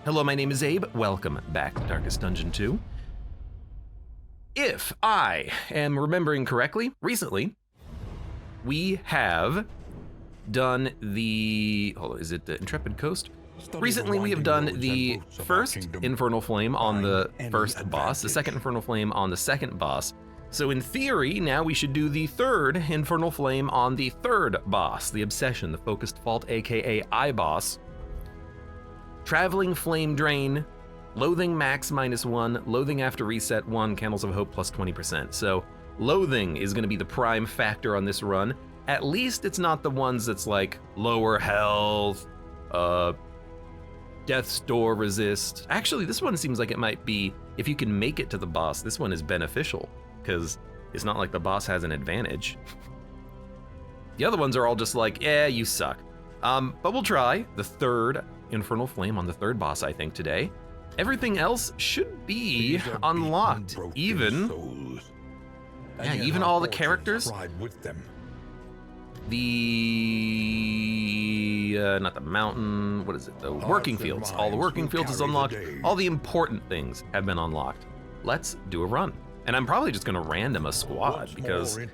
Hello, my name is Abe. Welcome back to Darkest Dungeon 2. If I am remembering correctly, recently, we have done the... is it the Intrepid Coast? Recently, we have done the first Infernal Flame on the first boss, the second Infernal Flame on the second boss. So in theory, now we should do the third Infernal Flame on the third boss, the Obsession, the Focused Fault, aka I-Boss. Traveling Flame Drain, Loathing max -1, Loathing after reset 1, Candles of Hope plus 20%. So Loathing is going to be the prime factor on this run. At least it's not the ones that's like lower health, Death's Door resist. Actually, this one seems like it might be, if you can make it to the boss, this one is beneficial, because it's not like the boss has an advantage. The other ones are all just like, you suck. But we'll try the third Infernal Flame on the third boss, I think, today. Everything else should be unlocked, even all the characters. Not the mountain, what is it? The working fields. All the working fields is unlocked. All the important things have been unlocked. Let's do a run. And I'm probably just gonna random a squad because I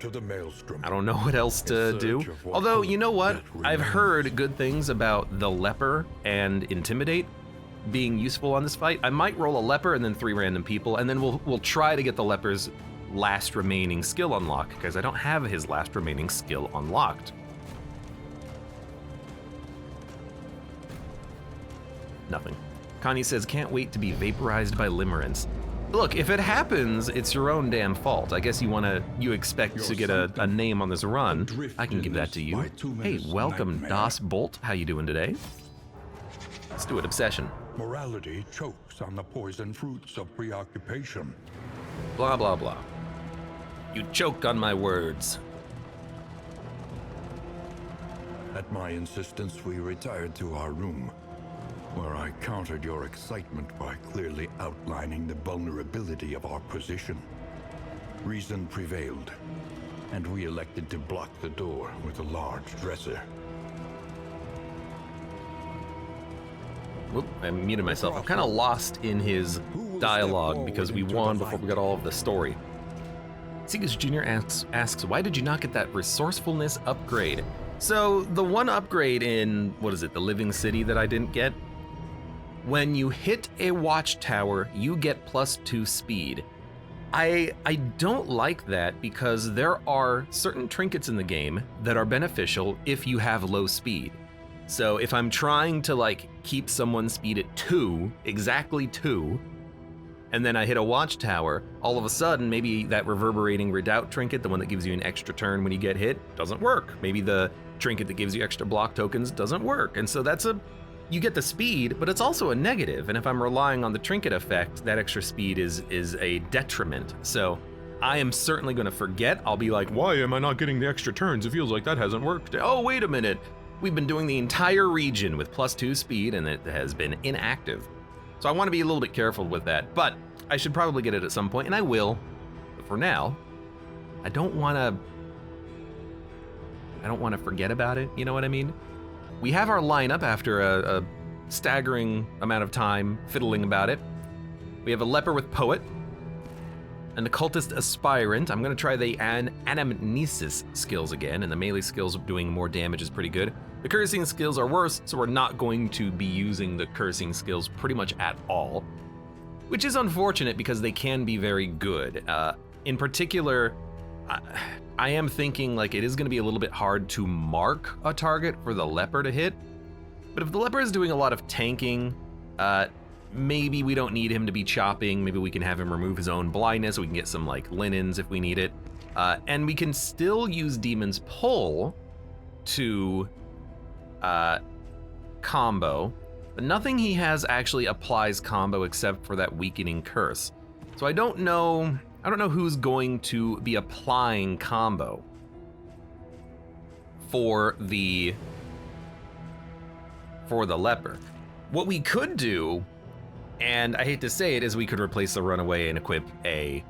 don't know what else to do. Although, you know what? I've heard good things about the Leper and Intimidate being useful on this fight. I might roll a Leper and then 3 random people, and then we'll try to get the Leper's last remaining skill unlocked, because I don't have his last remaining skill unlocked. Nothing. Connie says, can't wait to be vaporized by limerence. Look, if it happens, it's your own damn fault. I guess you expect to get a name on this run. I can give that to you. Hey, welcome, Das Bolt. How you doing today? Let's do it, Obsession. Morality chokes on the poison fruits of preoccupation. Blah, blah, blah. You choke on my words. At my insistence, we retired to our room, where I countered your excitement by clearly outlining the vulnerability of our position. Reason prevailed, and we elected to block the door with a large dresser. Whoop, I muted myself. I'm kind of lost in his dialogue because we won before we got all of the story. Segus Jr. asks, why did you not get that resourcefulness upgrade? So the one upgrade in, the Living City that I didn't get, when you hit a watchtower, you get +2 speed. I don't like that because there are certain trinkets in the game that are beneficial if you have low speed. So if I'm trying to keep someone's speed at 2, exactly 2, and then I hit a watchtower, all of a sudden maybe that reverberating redoubt trinket, the one that gives you an extra turn when you get hit, doesn't work. Maybe the trinket that gives you extra block tokens doesn't work. And so you get the speed, but it's also a negative. And if I'm relying on the trinket effect, that extra speed is a detriment. So I am certainly gonna forget. I'll be like, why am I not getting the extra turns? It feels like that hasn't worked. Oh, wait a minute. We've been doing the entire region with +2 speed and it has been inactive. So I wanna be a little bit careful with that, but I should probably get it at some point, and I will. But for now, I don't wanna forget about it, you know what I mean? We have our lineup after a staggering amount of time fiddling about it. We have a Leper with Poet, an Occultist Aspirant. I'm gonna try the Anamnesis skills again, and the melee skills of doing more damage is pretty good. The cursing skills are worse, so we're not going to be using the cursing skills pretty much at all, which is unfortunate because they can be very good. In particular, I am thinking it is gonna be a little bit hard to mark a target for the Leper to hit, but if the Leper is doing a lot of tanking, maybe we don't need him to be chopping. Maybe we can have him remove his own blindness so we can get some linens if we need it. And we can still use Demon's Pull to combo, but nothing he has actually applies combo except for that weakening curse. So I don't know who's going to be applying combo for the Leper. What we could do, and I hate to say it, is we could replace the Runaway and equip a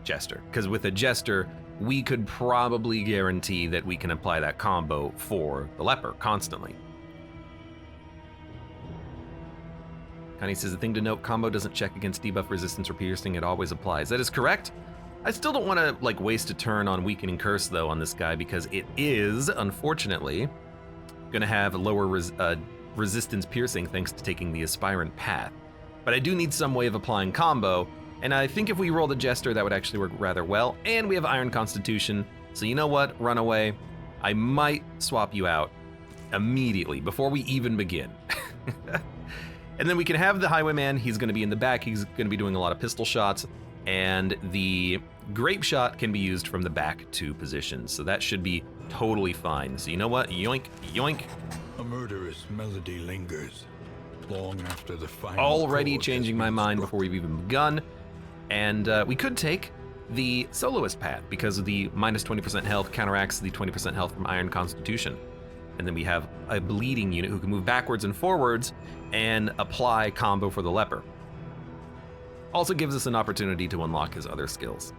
Jester. Because with a Jester, we could probably guarantee that we can apply that combo for the Leper constantly. Connie says the thing to note, combo doesn't check against debuff resistance or piercing, it always applies. That is correct. I still don't want to like waste a turn on weakening curse though on this guy because it is, unfortunately, gonna have lower resistance piercing thanks to taking the aspirant path. But I do need some way of applying combo, and I think if we roll the Jester, that would actually work rather well. And we have Iron Constitution, so you know what, Runaway, I might swap you out immediately before we even begin. And then we can have the Highwayman. He's going to be in the back. He's going to be doing a lot of pistol shots, and the Grape Shot can be used from the back 2 positions, so that should be totally fine. So you know what? Yoink, yoink. A murderous melody lingers long after the final. Already changing my mind before we've even begun, and we could take the Soloist path because of the minus 20% health counteracts the 20% health from Iron Constitution. And then we have a bleeding unit who can move backwards and forwards and apply combo for the leper. Also gives us an opportunity to unlock his other skills.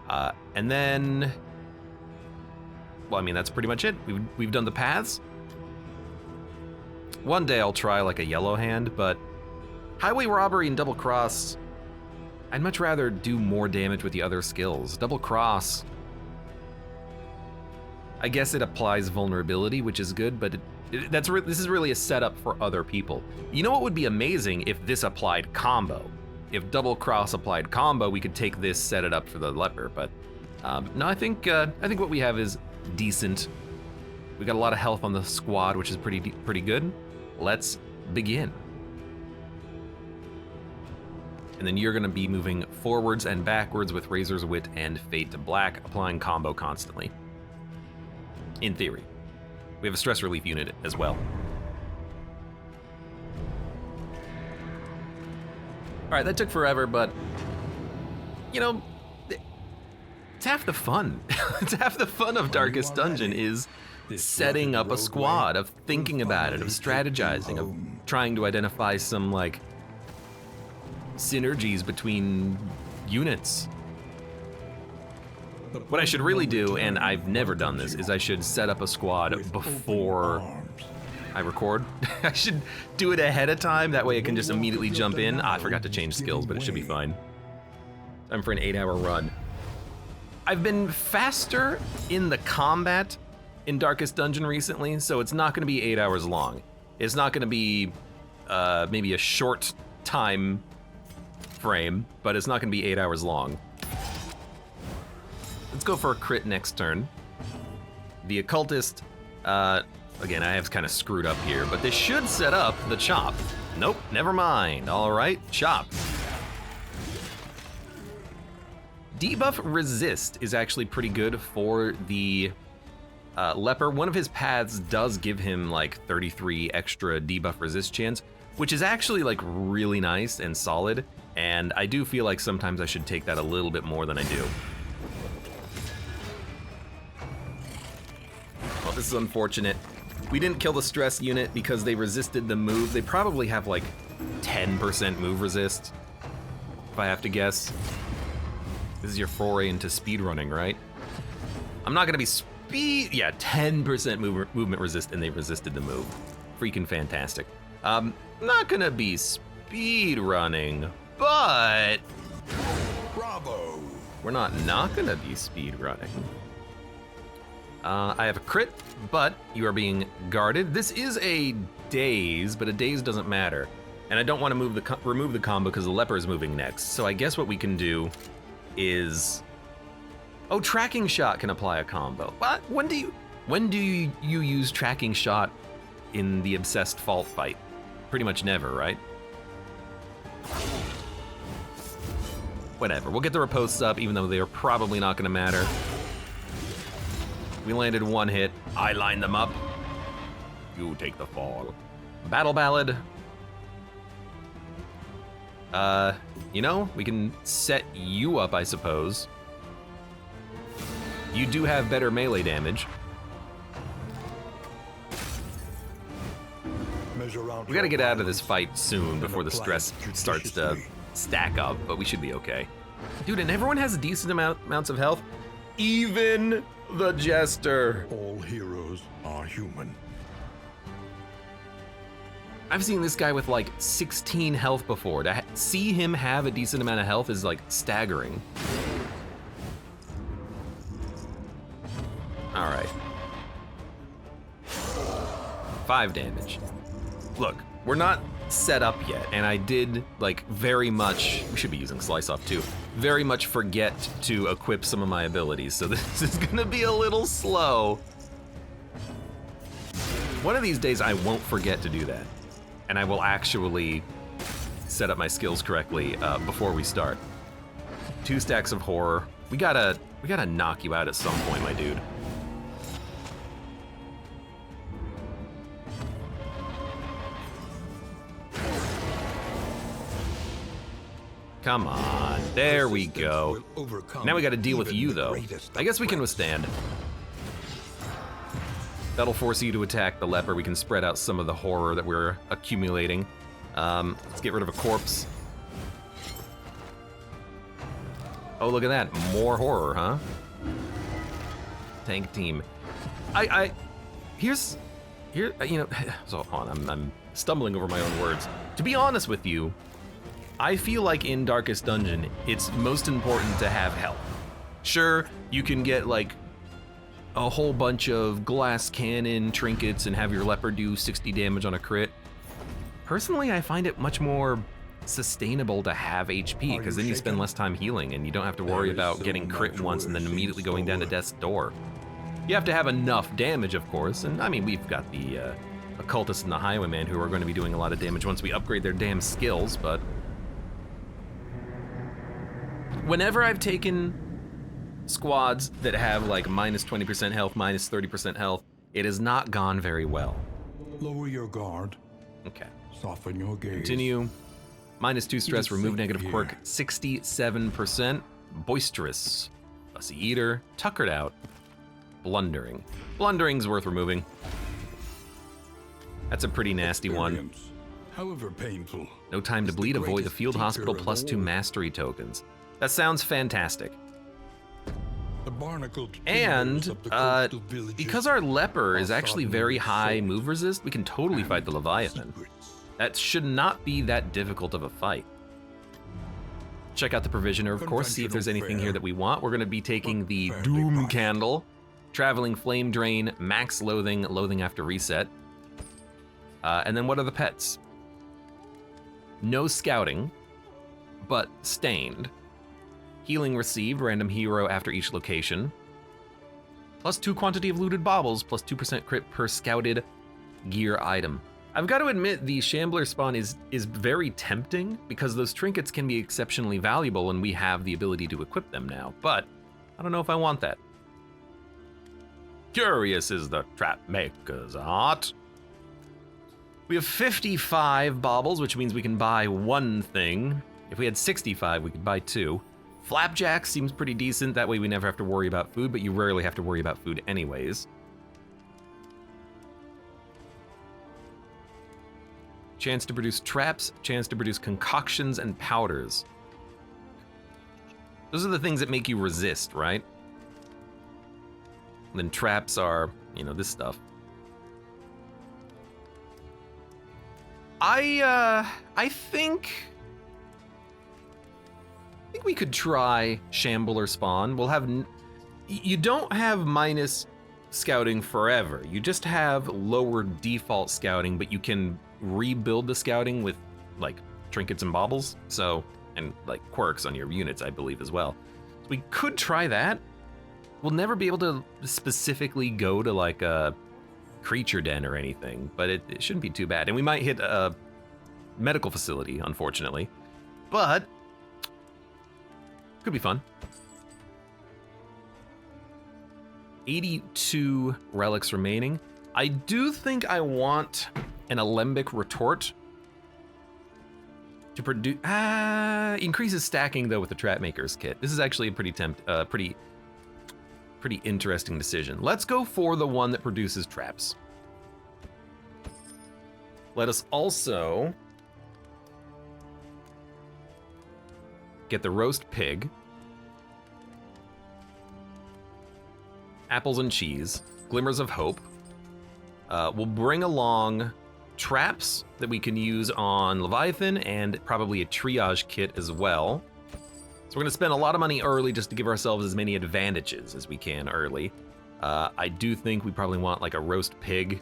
And then, well, I mean, that's pretty much it. We've done the paths. One day I'll try like a yellow hand, but highway robbery and double cross, I'd much rather do more damage with the other skills. Double cross, I guess it applies vulnerability, which is good, but this is really a setup for other people. You know what would be amazing if this applied combo? If double cross applied combo, we could take this, set it up for the leper. But no, I think what we have is decent. We got a lot of health on the squad, which is pretty good. Let's begin. And then you're going to be moving forwards and backwards with Razor's Wit and Fade to Black, applying combo constantly. In theory. We have a stress relief unit as well. All right, that took forever, but you know, it's half the fun. It's half the fun of Darkest Dungeon is setting up a squad, of thinking about it, of strategizing, of trying to identify some like synergies between units. What I should really do, and I've never done this, is I should set up a squad before I record. I should do it ahead of time, that way I can just immediately jump in. I forgot to change skills, but it should be fine. Time for an 8-hour run. I've been faster in the combat in Darkest Dungeon recently, so it's not gonna be 8 hours long. It's not gonna be maybe a short time frame, but it's not gonna be 8 hours long. Let's go for a crit next turn. The Occultist, again, I have kind of screwed up here, but this should set up the chop. Nope, never mind. All right, chop. Debuff Resist is actually pretty good for the leper. One of his paths does give him like 33 extra debuff resist chance, which is actually like really nice and solid. And I do feel like sometimes I should take that a little bit more than I do. Well, this is unfortunate. We didn't kill the stress unit because they resisted the move. They probably have like 10% move resist, if I have to guess. This is your foray into speedrunning, right? I'm not gonna be yeah, 10% movement resist, and they resisted the move. Freaking fantastic. Not gonna be speedrunning, but Bravo! we're not gonna be speedrunning. I have a crit, but you are being guarded. This is a daze, but a daze doesn't matter. And I don't want to remove the combo because the leper is moving next. So I guess what we can do is, oh, tracking shot can apply a combo. What? When do you use tracking shot in the obsessed fault fight? Pretty much never, right? Whatever. We'll get the riposts up, even though they are probably not going to matter. We landed one hit. I lined them up. You take the fall. Battle Ballad. You know, we can set you up, I suppose. You do have better melee damage. We gotta get out of this fight soon before the stress starts to stack up, but we should be okay. Dude, and everyone has decent amounts of health. Even the Jester. All heroes are human. I've seen this guy with like 16 health before. To see him have a decent amount of health is like staggering. All right. 5 damage. Look, we're not set up yet, and I did like very much, we should be using Slice Off too, very much forget to equip some of my abilities, so this is gonna be a little slow. One of these days I won't forget to do that, and I will actually set up my skills correctly before we start. 2 stacks of horror. We gotta knock you out at some point, my dude. Come on, there we go. Now we gotta deal with you though. I guess we can withstand. That'll force you to attack the leper. We can spread out some of the horror that we're accumulating. Let's get rid of a corpse. Oh, look at that, more horror, huh? Tank team. Here, you know, so hold on, I'm stumbling over my own words. To be honest with you, I feel like in Darkest Dungeon, it's most important to have health. Sure, you can get like a whole bunch of glass cannon trinkets and have your leper do 60 damage on a crit. Personally, I find it much more sustainable to have HP, because then you spend less time healing and you don't have to worry about getting crit once and then immediately going down to death's door. You have to have enough damage, of course, and I mean, we've got the occultist and the highwayman who are going to be doing a lot of damage once we upgrade their damn skills, but whenever I've taken squads that have like minus 20% health, minus 30% health, it has not gone very well. Lower your guard. Okay. Soften your gaze. Continue. Minus 2 stress, remove negative quirk, 67%. Boisterous. Fussy eater. Tuckered out. Blundering. Blundering's worth removing. That's a pretty nasty one. However painful. No time to bleed, avoid the field hospital, +2 mastery tokens. That sounds fantastic. And because our leper is actually very high move resist, we can totally fight the Leviathan. That should not be that difficult of a fight. Check out the provisioner, of course, see if there's anything here that we want. We're gonna be taking the Doom Candle, Traveling Flame Drain, Max Loathing, Loathing After Reset. And then what are the pets? No Scouting, but Stained. Healing received, random hero after each location. +2 quantity of looted baubles, +2% crit per scouted gear item. I've got to admit, the Shambler spawn is very tempting because those trinkets can be exceptionally valuable and we have the ability to equip them now, but I don't know if I want that. Curious is the trap maker's art. We have 55 baubles, which means we can buy 1 thing. If we had 65, we could buy 2. Flapjack seems pretty decent, that way we never have to worry about food, but you rarely have to worry about food anyways. Chance to produce traps, chance to produce concoctions and powders. Those are the things that make you resist, right? And then traps are, you know, this stuff. I think we could try Shambler Spawn. We'll have, you don't have minus scouting forever. You just have lower default scouting, but you can rebuild the scouting with like trinkets and baubles. So, and like quirks on your units, I believe as well. So we could try that. We'll never be able to specifically go to like a creature den or anything, but it shouldn't be too bad. And we might hit a medical facility, unfortunately, but could be fun. 82 relics remaining. I do think I want an alembic retort to produce. Increases stacking though with the trap maker's kit. This is actually a pretty interesting decision. Let's go for the one that produces traps. Let us also get the roast pig, apples and cheese, glimmers of hope. We'll bring along traps that we can use on Leviathan, and probably a triage kit as well. So we're gonna spend a lot of money early just to give ourselves as many advantages as we can early. I do think we probably want like a roast pig.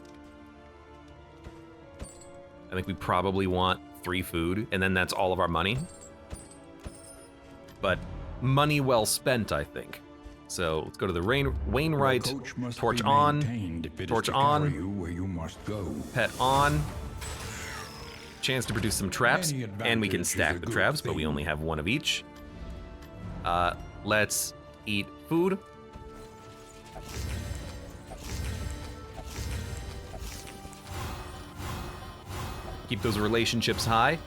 I think we probably want 3 food, and then that's all of our money. But money well spent, I think. So let's go to the Wainwright. Torch on. Torch on. Where you must go. Pet on. Chance to produce some traps, and we can stack the traps, but we only have 1 of each. Let's eat food. Keep those relationships high.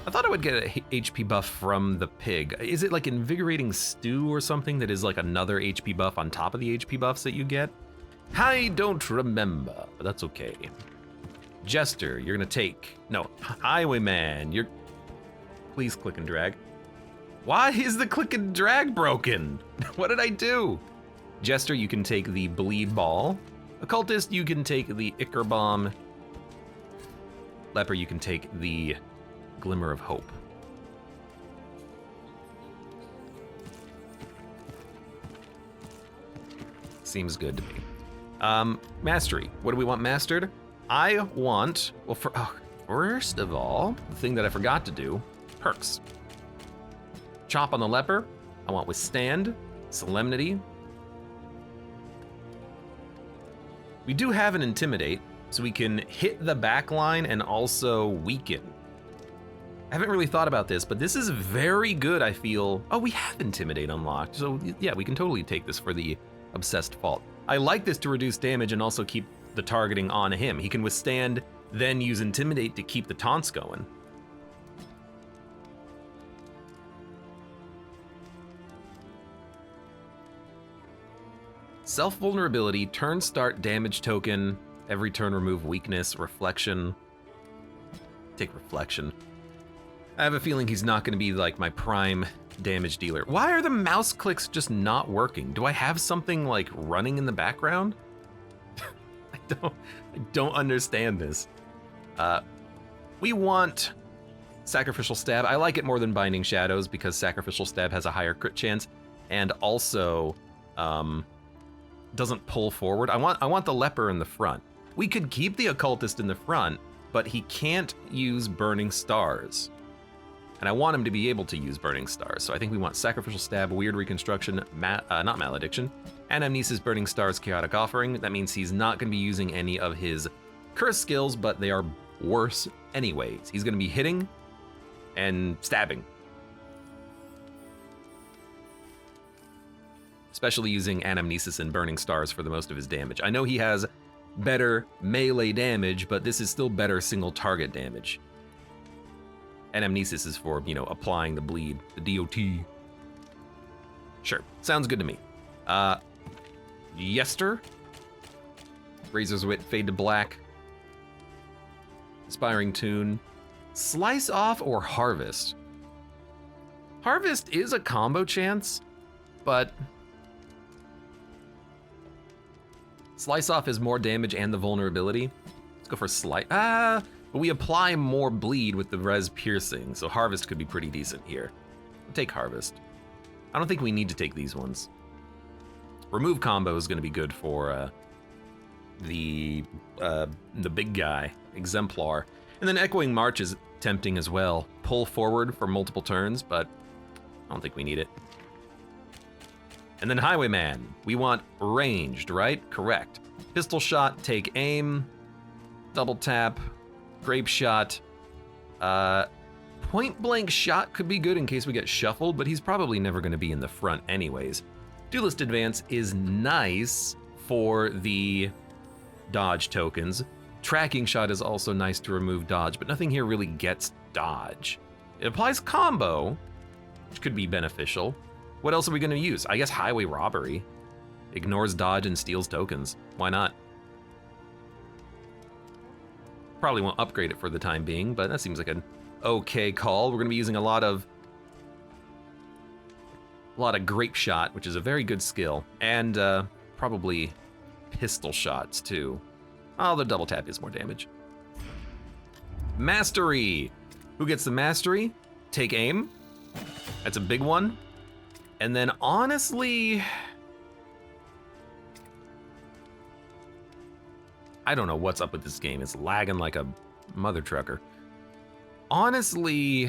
I thought I would get a HP buff from the pig. Is it like invigorating stew or something that is like another HP buff on top of the HP buffs that you get? I don't remember, but that's okay. Jester, you're gonna take, no, Highwayman, you're, please click and drag. Why is the click and drag broken? What did I do? Jester, you can take the bleed ball. Occultist, you can take the Ichor bomb. Leper, you can take the glimmer of hope. Seems good to me. Mastery. What do we want mastered? I want, well, first of all, the thing that I forgot to do, perks. Chop on the leper. I want withstand, solemnity. We do have an intimidate, so we can hit the back line and also weaken. I haven't really thought about this, but this is very good, I feel. Oh, we have intimidate unlocked, so yeah, we can totally take this for the obsessed fault. I like this to reduce damage and also keep the targeting on him. He can withstand, then use intimidate to keep the taunts going. Self-vulnerability, turn start damage token, every turn remove weakness, reflection. Take reflection. I have a feeling he's not gonna be like my prime damage dealer. Why are the mouse clicks just not working? Do I have something like running in the background? I don't understand this. We want Sacrificial Stab. I like it more than Binding Shadows because Sacrificial Stab has a higher crit chance and also doesn't pull forward. I want the Leper in the front. We could keep the Occultist in the front, but he can't use Burning Stars. And I want him to be able to use Burning Stars. So I think we want Sacrificial Stab, Weird Reconstruction, not Malediction, and Amnesis, Burning Stars, Chaotic Offering. That means he's not going to be using any of his curse skills, but they are worse anyways. He's going to be hitting and stabbing. Especially using Anamnesis and Burning Stars for the most of his damage. I know he has better melee damage, but this is still better single target damage. Anamnesis is for, you know, applying the bleed, the DOT. Sure, sounds good to me. Yester. Razor's Wit, Fade to Black. Inspiring Tune. Slice Off or Harvest? Harvest is a combo chance, but Slice Off is more damage and the vulnerability. Let's go for Slice. But we apply more bleed with the Res Piercing, so Harvest could be pretty decent here. We'll take Harvest. I don't think we need to take these ones. Remove combo is going to be good for the big guy, Exemplar. And then Echoing March is tempting as well. Pull forward for multiple turns, but I don't think we need it. And then Highwayman, we want ranged, right? Correct. Pistol shot, take aim, double tap, grape shot. Point blank shot could be good in case we get shuffled, but he's probably never going to be in the front anyways. Duelist Advance is nice for the dodge tokens. Tracking shot is also nice to remove dodge, but nothing here really gets dodge. It applies combo, which could be beneficial. What else are we going to use? I guess Highway Robbery. Ignores dodge and steals tokens. Why not? Probably won't upgrade it for the time being, but that seems like an okay call. We're going to be using a lot of grape shot, which is a very good skill, and probably pistol shots too. Oh, the double tap is more damage. Mastery. Who gets the mastery? Take aim. That's a big one. And then honestly, I don't know what's up with this game. It's lagging like a mother trucker. Honestly,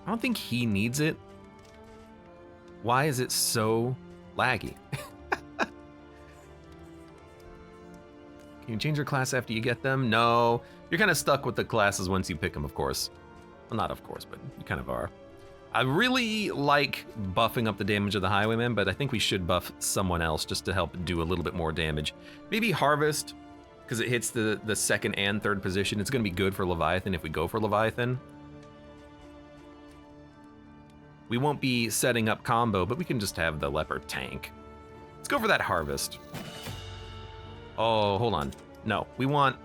I don't think he needs it. Why is it so laggy? Can you change your class after you get them? No, you're kind of stuck with the classes once you pick them, of course. Well, not of course, but you kind of are. I really like buffing up the damage of the Highwayman, but I think we should buff someone else just to help do a little bit more damage. Maybe Harvest, because it hits the second and third position. It's gonna be good for Leviathan if we go for Leviathan. We won't be setting up combo, but we can just have the Leper tank. Let's go for that Harvest. Oh, hold on. No, we want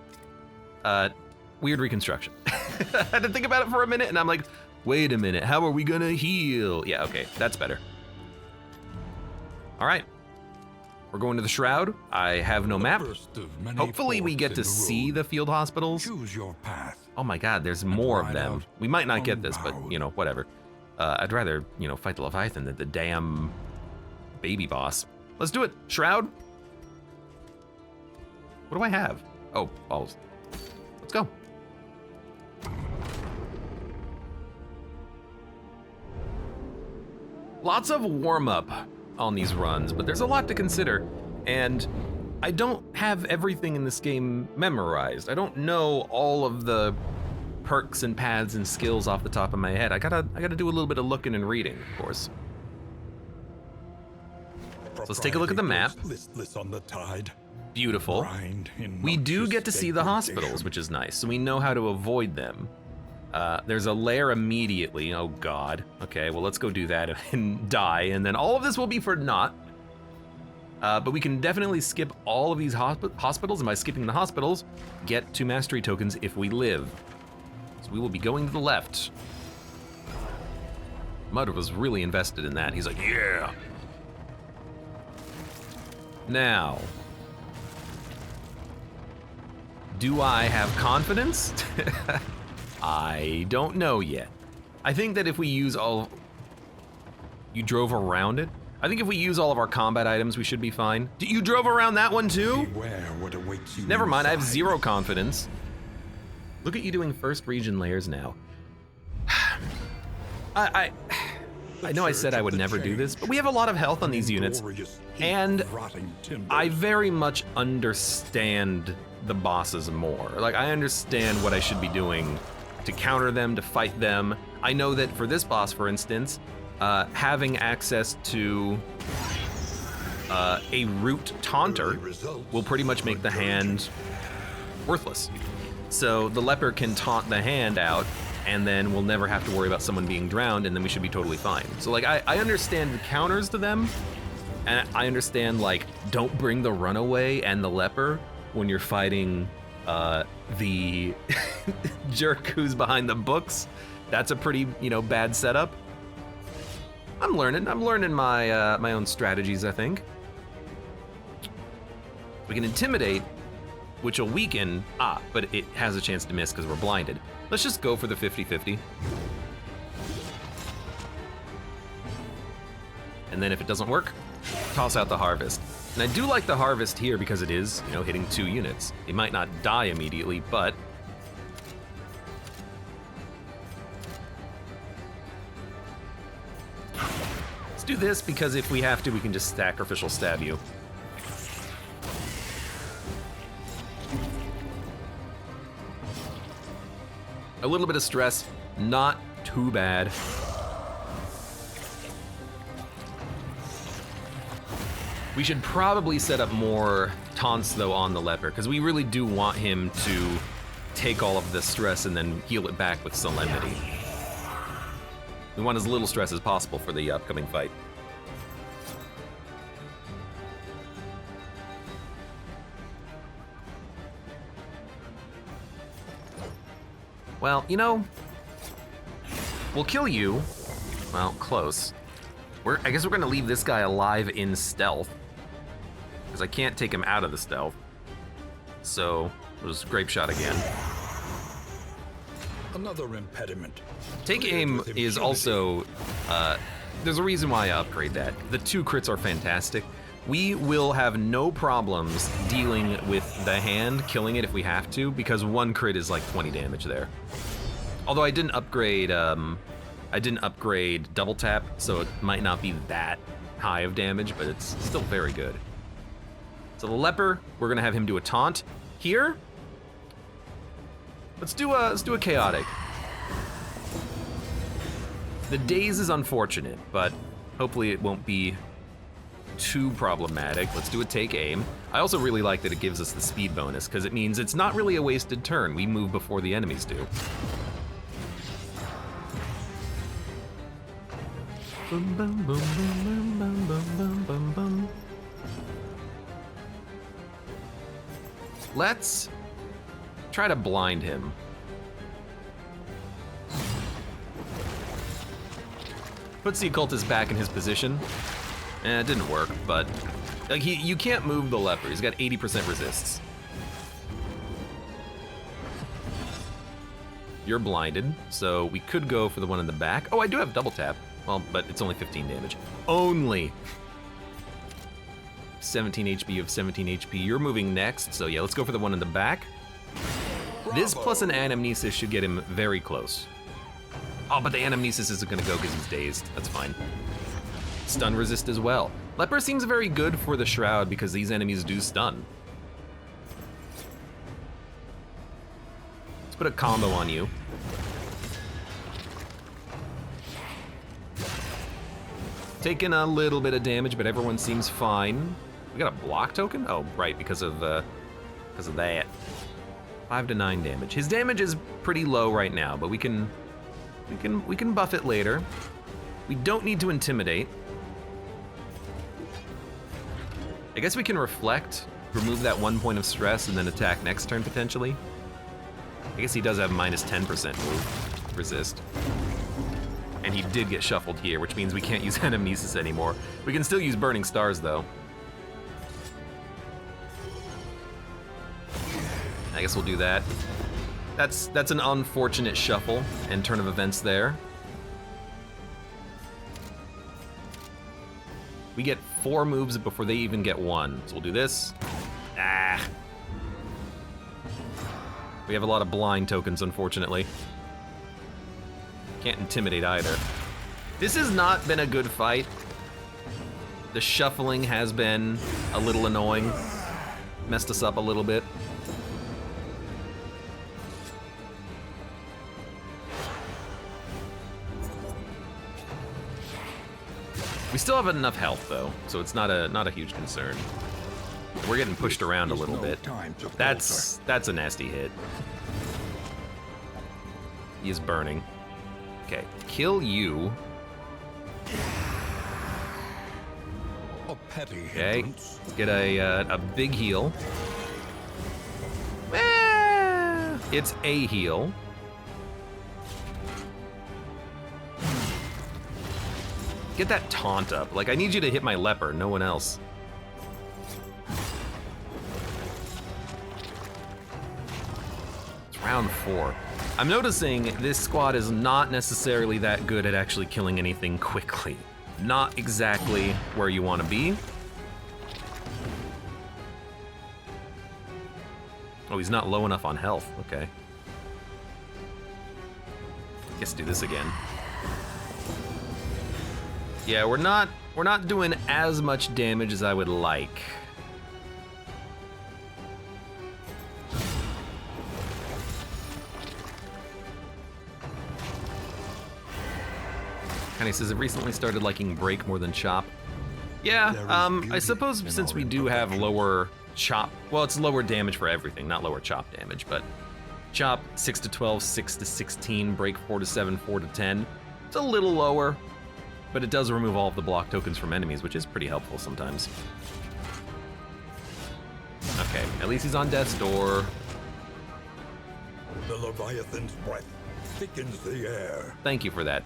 weird reconstruction. I had to think about it for a minute, and I'm like, wait a minute, how are we gonna heal? Yeah, okay, that's better. All right, we're going to the Shroud. I have no map. Hopefully we get to see the field hospitals. Choose your path. Oh my God, there's more of them. We might not get this, but you know, whatever. I'd rather, you know, fight the Leviathan than the damn baby boss. Let's do it, Shroud. What do I have? Oh, balls. Let's go. Lots of warm-up on these runs, but there's a lot to consider, and I don't have everything in this game memorized. I don't know all of the perks and paths and skills off the top of my head. I gotta do a little bit of looking and reading, of course. So let's take a look at the map. Listless on the tide. Beautiful. We do get to see the hospitals, which is nice, so we know how to avoid them. There's a lair immediately. Oh God. Okay, well let's go do that and die, and then all of this will be for naught. But we can definitely skip all of these hospitals, and by skipping the hospitals, get 2 mastery tokens if we live. So we will be going to the left. Mud was really invested in that. He's like, yeah. Now, do I have confidence? I don't know yet. I think that if we use all... You drove around it? I think if we use all of our combat items, we should be fine. You drove around that one too? Beware what awaits you. Never mind, I have inside. 0 confidence. Look at you doing first region layers now. I know I said I would never do this, but we have a lot of health on these units, and I very much understand the bosses more. Like, I understand what I should be doing to counter them, to fight them. I know that for this boss, for instance, having access to a root taunter will pretty much make the hand worthless. So the leper can taunt the hand out, and then we'll never have to worry about someone being drowned, and then we should be totally fine. So like, I understand the counters to them, and I understand like, don't bring the runaway and the leper when you're fighting the jerk who's behind the books. That's a pretty, you know, bad setup. I'm learning my my own strategies, I think. We can intimidate, which will weaken, but it has a chance to miss because we're blinded. Let's just go for the 50-50. And then if it doesn't work, toss out the harvest. And I do like the harvest here because it is, you know, hitting 2 units. It might not die immediately, but let's do this because if we have to, we can just sacrificial stab you. A little bit of stress, not too bad. We should probably set up more taunts though on the leper, because we really do want him to take all of the stress and then heal it back with solemnity. We want as little stress as possible for the upcoming fight. Well, you know, we'll kill you. Well, close. I guess we're gonna leave this guy alive in stealth. I can't take him out of the stealth. So, it was grape shot again. Another impediment. Take aim is also, there's a reason why I upgrade that. The 2 crits are fantastic. We will have no problems dealing with the hand, killing it if we have to, because 1 crit is like 20 damage there. Although I didn't upgrade double tap, so it might not be that high of damage, but it's still very good. So the leper, we're gonna have him do a taunt. Here, let's do a chaotic. The daze is unfortunate, but hopefully it won't be too problematic. Let's do a take aim. I also really like that it gives us the speed bonus, because it means it's not really a wasted turn. We move before the enemies do. Boom, boom, boom, boom, boom, boom, boom, boom, boom. Let's try to blind him. Puts the occultist back in his position. It didn't work, but like you can't move the leper. He's got 80% resists. You're blinded, so we could go for the one in the back. Oh, I do have double tap. Well, but it's only 15 damage. Only 17 HP of 17 HP. You're moving next, so yeah, let's go for the one in the back. Bravo. This plus an anamnesis should get him very close. Oh, but the anamnesis isn't gonna go because he's dazed. That's fine. Stun resist as well. Leper seems very good for the shroud because these enemies do stun. Let's put a combo on you. Taking a little bit of damage, but everyone seems fine. We got a block token? Oh, right, because of that. 5 to 9 damage. His damage is pretty low right now, but we can buff it later. We don't need to intimidate. I guess we can reflect, remove that 1 point of stress, and then attack next turn potentially. I guess he does have minus 10% move resist. And he did get shuffled here, which means we can't use Anamnesis anymore. We can still use Burning Stars, though. I guess we'll do that. That's an unfortunate shuffle and turn of events there. We get 4 moves before they even get 1. So we'll do this. Ah. We have a lot of blind tokens, unfortunately. Can't intimidate either. This has not been a good fight. The shuffling has been a little annoying. Messed us up a little bit. We still have enough health though, so it's not a huge concern. We're getting pushed around a little bit. That's a nasty hit. He is burning. Okay, kill you. Okay, let's get a big heal. It's a heal. Get that taunt up. Like, I need you to hit my leper, no one else. It's round 4. I'm noticing this squad is not necessarily that good at actually killing anything quickly. Not exactly where you want to be. Oh, he's not low enough on health. Okay. Guess do this again. Yeah, we're not doing as much damage as I would like. Kenny says it recently started liking break more than chop. Yeah, I suppose since we do have lower chop, well, it's lower damage for everything, not lower chop damage, but chop 6 to 12, 6 to 16, break 4 to 7, 4 to 10. It's a little lower. But it does remove all of the block tokens from enemies, which is pretty helpful sometimes. Okay, at least he's on death's door. The Leviathan's breath thickens the air. Thank you for that.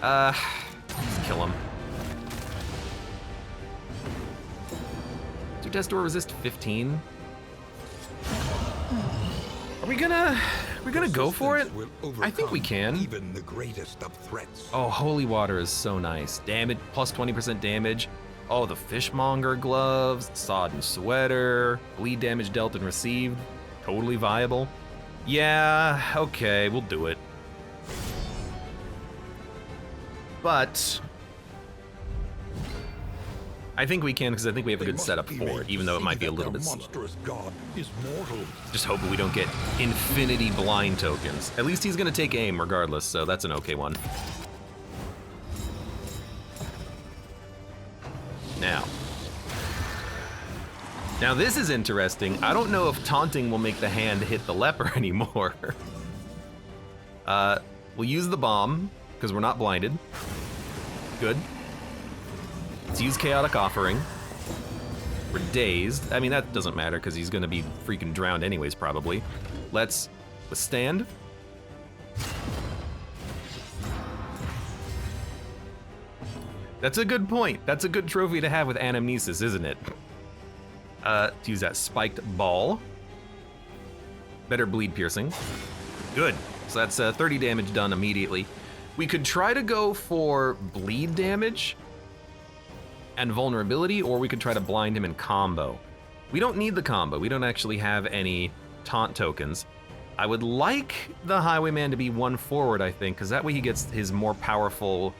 Just kill him. Do Death's Door resist 15? Are we gonna go for it? I think we can. Even the greatest of threats. Oh, Holy Water is so nice. Damage, plus 20% damage. Oh, the Fishmonger gloves, sodden sweater, bleed damage dealt and received. Totally viable. Yeah, okay, we'll do it. But I think we can because I think we have a good setup for it, even though it might be a little bit slow. God is mortal. Just hoping we don't get infinity blind tokens. At least he's gonna take aim regardless, so that's an okay one. Now this is interesting. I don't know if taunting will make the hand hit the leper anymore. We'll use the bomb, because we're not blinded. Good. Let's use Chaotic Offering. We're dazed. I mean, that doesn't matter, because he's gonna be freaking drowned anyways, probably. Let's withstand. That's a good point. That's a good trophy to have with Anamnesis, isn't it? To use that spiked ball. Better bleed piercing. Good. So that's 30 damage done immediately. We could try to go for bleed damage and vulnerability, or we could try to blind him in combo. We don't need the combo. We don't actually have any taunt tokens. I would like the Highwayman to be one forward, I think, because that way he gets his more powerful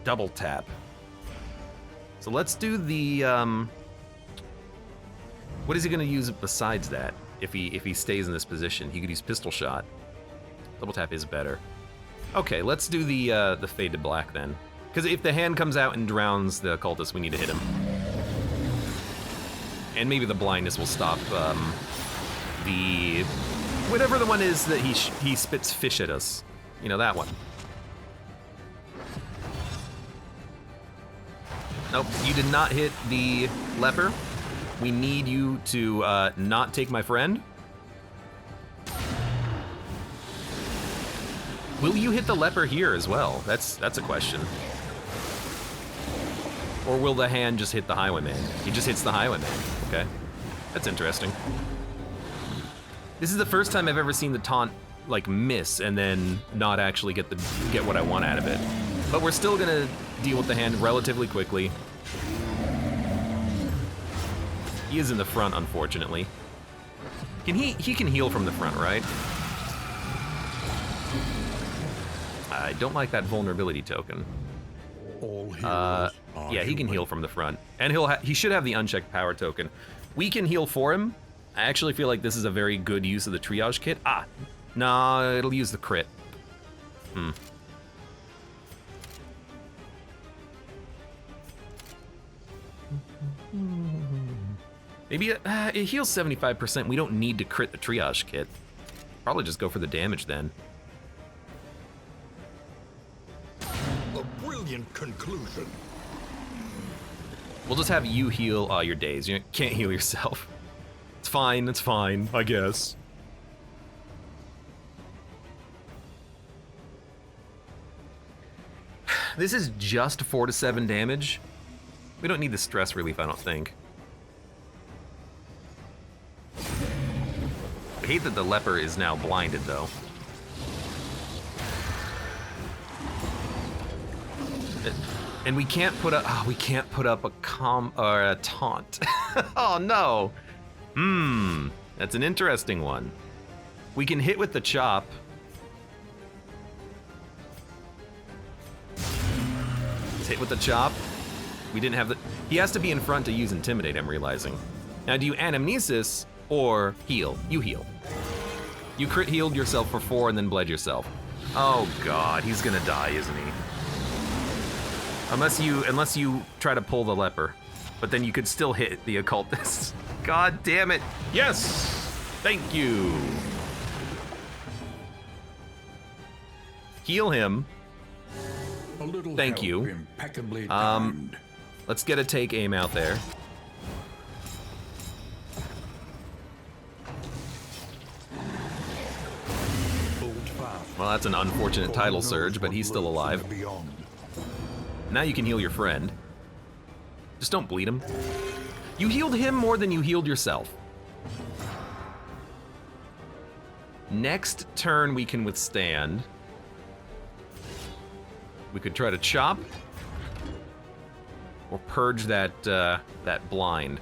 double tap. So let's do the what is he gonna use besides that? If he stays in this position, he could use pistol shot. Double tap is better. Okay, let's do the fade to black then. Because if the hand comes out and drowns the cultist, we need to hit him. And maybe the blindness will stop the whatever the one is that he spits fish at us. You know, that one. Nope, you did not hit the leper. We need you to not take my friend. Will you hit the leper here as well? That's a question. Or will the hand just hit the Highwayman? He just hits the Highwayman. Okay, that's interesting. This is the first time I've ever seen the taunt like miss and then not actually get what I want out of it. But we're still gonna deal with the hand relatively quickly. He is in the front, unfortunately. He can heal from the front, right? I don't like that vulnerability token. All heroes yeah, he can heal from the front, and he should have the unchecked power token. We can heal for him. I actually feel like this is a very good use of the triage kit. Ah, nah, it'll use the crit. Maybe it heals 75%. We don't need to crit the triage kit. Probably just go for the damage then. A brilliant conclusion. We'll just have you heal your days. You can't heal yourself. It's fine, I guess. This is just 4 to 7 damage. We don't need the stress relief, I don't think. I hate that the leper is now blinded, though. And we can't put up. Oh, we can't put up a taunt. Oh no. That's an interesting one. We can hit with the chop. Let's hit with the chop. We didn't have the. He has to be in front to use intimidate. I'm realizing. Now, do you anamnesis or heal? You heal. You crit healed yourself for 4 and then bled yourself. Oh god, he's gonna die, isn't he? Unless you try to pull the leper, but then you could still hit the occultist. God damn it! Yes, thank you. Heal him. A little thank help you. Impeccably timed. Let's get a take aim out there. Well, that's an unfortunate tidal surge, but he's still alive. Now you can heal your friend. Just don't bleed him. You healed him more than you healed yourself. Next turn we can withstand. We could try to chop. Or purge that, that blind.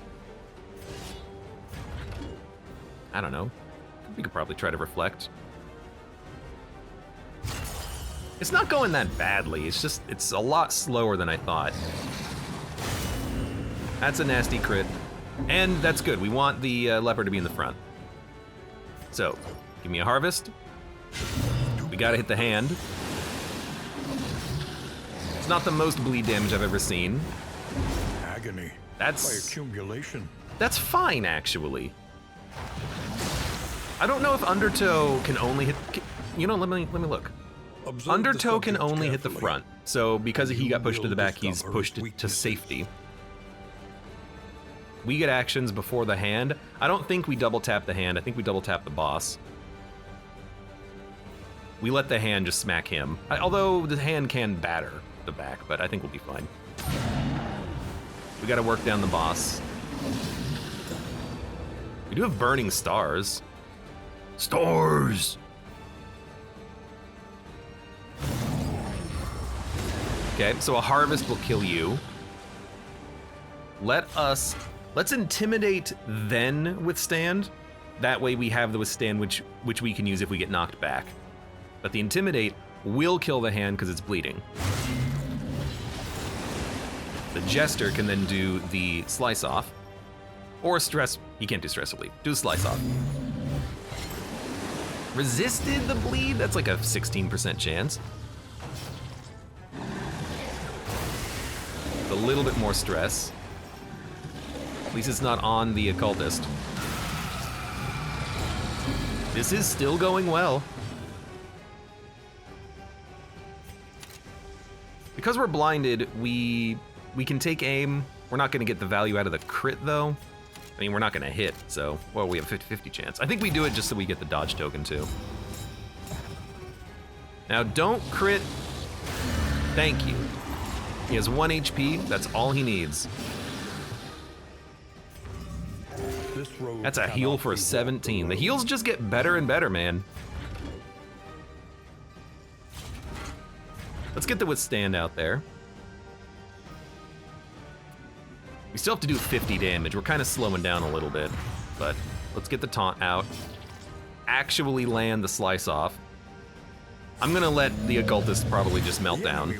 I don't know. We could probably try to reflect. It's not going that badly, it's just, it's a lot slower than I thought. That's a nasty crit. And that's good, we want the leopard to be in the front. So, give me a harvest. We gotta hit the hand. It's not the most bleed damage I've ever seen. Agony. That's by accumulation. That's fine, actually. I don't know if Undertow can only hit. You know, let me look. Undertow can only hit the front, so because he got pushed to the back, he's pushed to safety. We get actions before the hand. I don't think we double tap the hand. I think we double tap the boss. We let the hand just smack him. Although the hand can batter the back, but I think we'll be fine. We gotta work down the boss. We do have burning stars. Stars! Okay, so a harvest will kill you. Let's intimidate, then withstand. That way we have the withstand, which we can use if we get knocked back. But the intimidate will kill the hand because it's bleeding. The jester can then do the slice off. Or stress, he can't do stress relief. Do a slice off. Resisted the bleed, that's like a 16% chance. A little bit more stress. At least it's not on the occultist. This is still going well. Because we're blinded, we can take aim. We're not gonna get the value out of the crit though. I mean, we're not gonna hit, so, well, we have a 50-50 chance. I think we do it just so we get the dodge token too. Now, don't crit. Thank you. He has 1 HP, that's all he needs. That's a heal for a 17. The heals just get better and better, man. Let's get the withstand out there. We still have to do 50 damage. We're kind of slowing down a little bit, but let's get the taunt out. Actually land the slice off. I'm gonna let the occultist probably just melt down.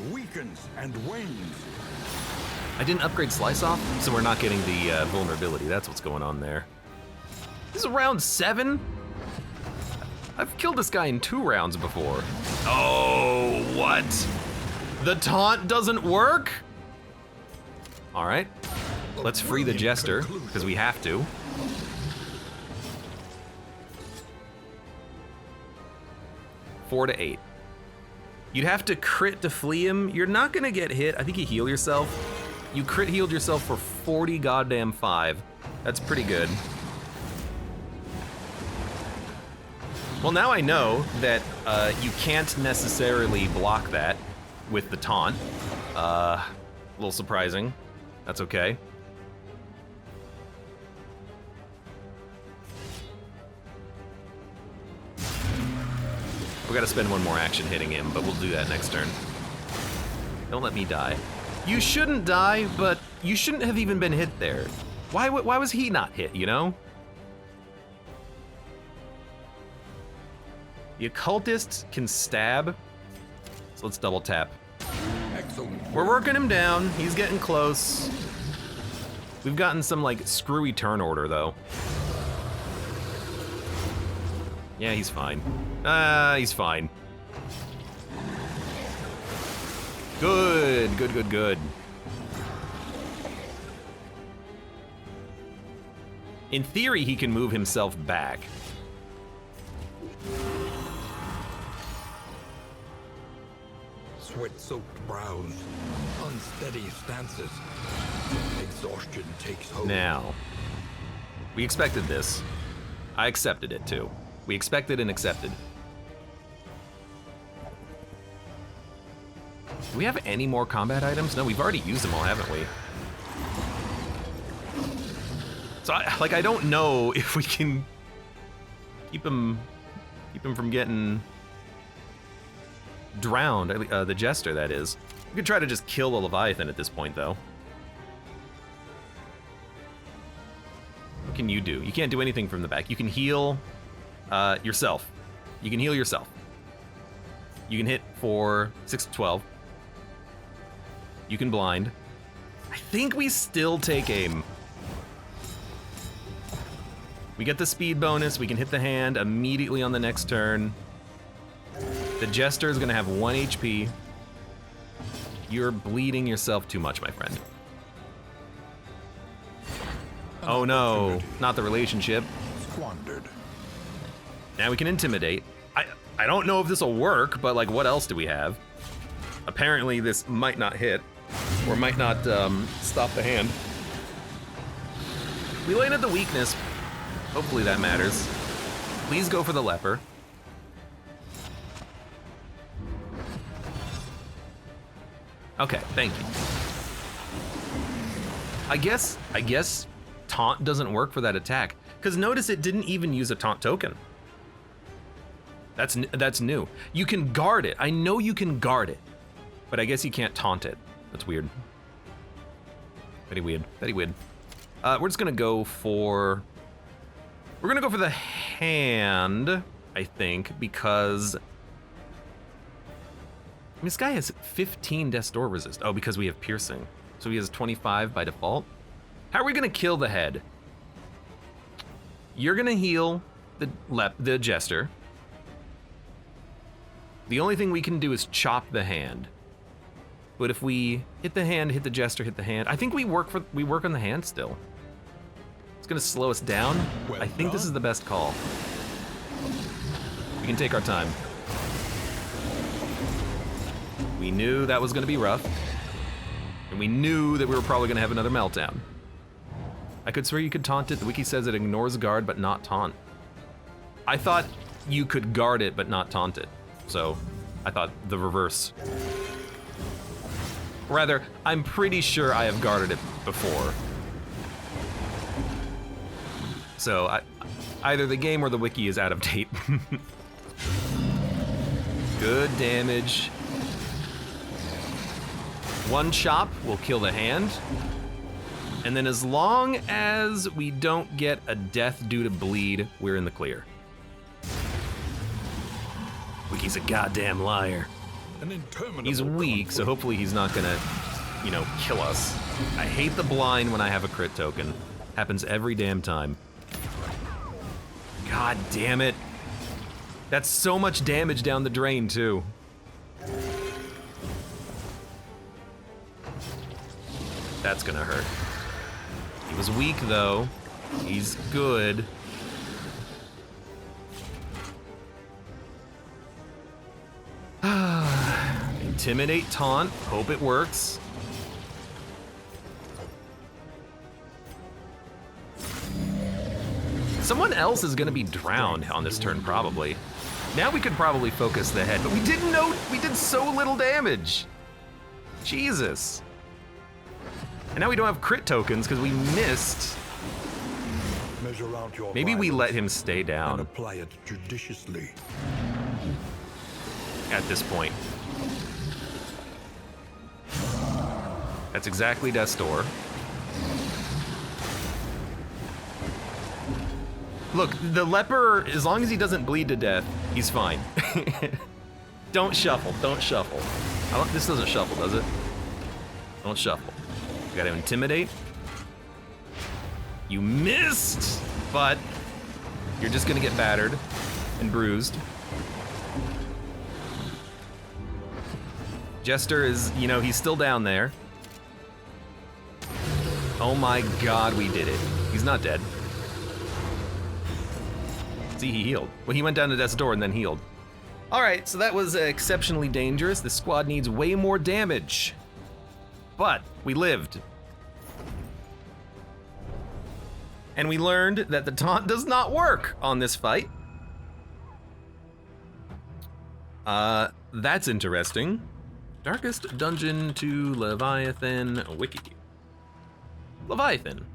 I didn't upgrade slice off, so we're not getting the vulnerability. That's what's going on there. This is round 7? I've killed this guy in 2 rounds before. Oh, what? The taunt doesn't work? All right, let's free the jester, because we have to. Four to 8. You'd have to crit to flee him. You're not gonna get hit. I think you heal yourself. You crit healed yourself for 40 goddamn 5. That's pretty good. Well, now I know that you can't necessarily block that with the taunt. A little surprising. That's okay. We gotta spend 1 more action hitting him, but we'll do that next turn. Don't let me die. You shouldn't die, but you shouldn't have even been hit there. Why was he not hit, you know? The occultist can stab, so let's double tap. Excellent. We're working him down, he's getting close. We've gotten some like screwy turn order though. Yeah, he's fine. He's fine. Good, good, good, good. In theory, he can move himself back. Sweat-soaked brows, unsteady stances. Exhaustion takes hold. Now, we expected this. I accepted it too. We expected and accepted. Do we have any more combat items? No, we've already used them all, haven't we? So, I don't know if we can keep him from getting drowned. The Jester, that is. We could try to just kill the Leviathan at this point, though. What can you do? You can't do anything from the back. You can heal yourself. You can heal yourself. You can hit for 6 to 12. You can blind. I think we still take aim. We get the speed bonus. We can hit the hand immediately on the next turn. The Jester is going to have 1 HP. You're bleeding yourself too much, my friend. Oh no, not the relationship. Squandered. Now we can intimidate. I don't know if this will work, but like, what else do we have? Apparently this might not hit, or might not stop the hand. We landed the weakness. Hopefully that matters. Please go for the leper. Okay, thank you. I guess taunt doesn't work for that attack, because notice it didn't even use a taunt token. That's new. You can guard it. I know you can guard it, but I guess you can't taunt it. That's weird. Very weird. Very weird. We're just gonna go for. We're gonna go for the hand, I think, because this guy has 15 Death's Door resist. Oh, because we have piercing. So he has 25 by default. How are we gonna kill the head? You're gonna heal the Jester. The only thing we can do is chop the hand. But if we hit the hand, hit the Jester, hit the hand, I think we work on the hand still. It's gonna slow us down. I think this is the best call. We can take our time. We knew that was gonna be rough. And we knew that we were probably gonna have another meltdown. I could swear you could taunt it. The wiki says it ignores guard but not taunt. I thought you could guard it but not taunt it. So I thought the reverse. Rather, I'm pretty sure I have guarded it before. So either the game or the wiki is out of date. Good damage. One chop will kill the hand. And then as long as we don't get a death due to bleed, we're in the clear. Wiki's a goddamn liar. He's weak, so hopefully he's not gonna, kill us. I hate the blind when I have a crit token. Happens every damn time. God damn it. That's so much damage down the drain, too. That's gonna hurt. He was weak, though. He's good. Intimidate, taunt, hope it works. Someone else is gonna be drowned on this turn, probably. Now we could probably focus the head, but we didn't know, we did so little damage. Jesus. And now we don't have crit tokens because we missed. Measure out your Maybe we let him stay down. and apply it judiciously. At this point. That's exactly Death's Door. Look, the leper, as long as he doesn't bleed to death, he's fine. Don't shuffle, don't shuffle. This doesn't shuffle, does it? Don't shuffle. You gotta intimidate. You missed, but you're just gonna get battered and bruised. Jester is, he's still down there. Oh my god, we did it. He's not dead. See, he healed. Well, he went down to Death's Door and then healed. All right, so that was exceptionally dangerous. The squad needs way more damage. But we lived. And we learned that the taunt does not work on this fight. That's interesting. Darkest dungeon to Leviathan wiki. Leviathan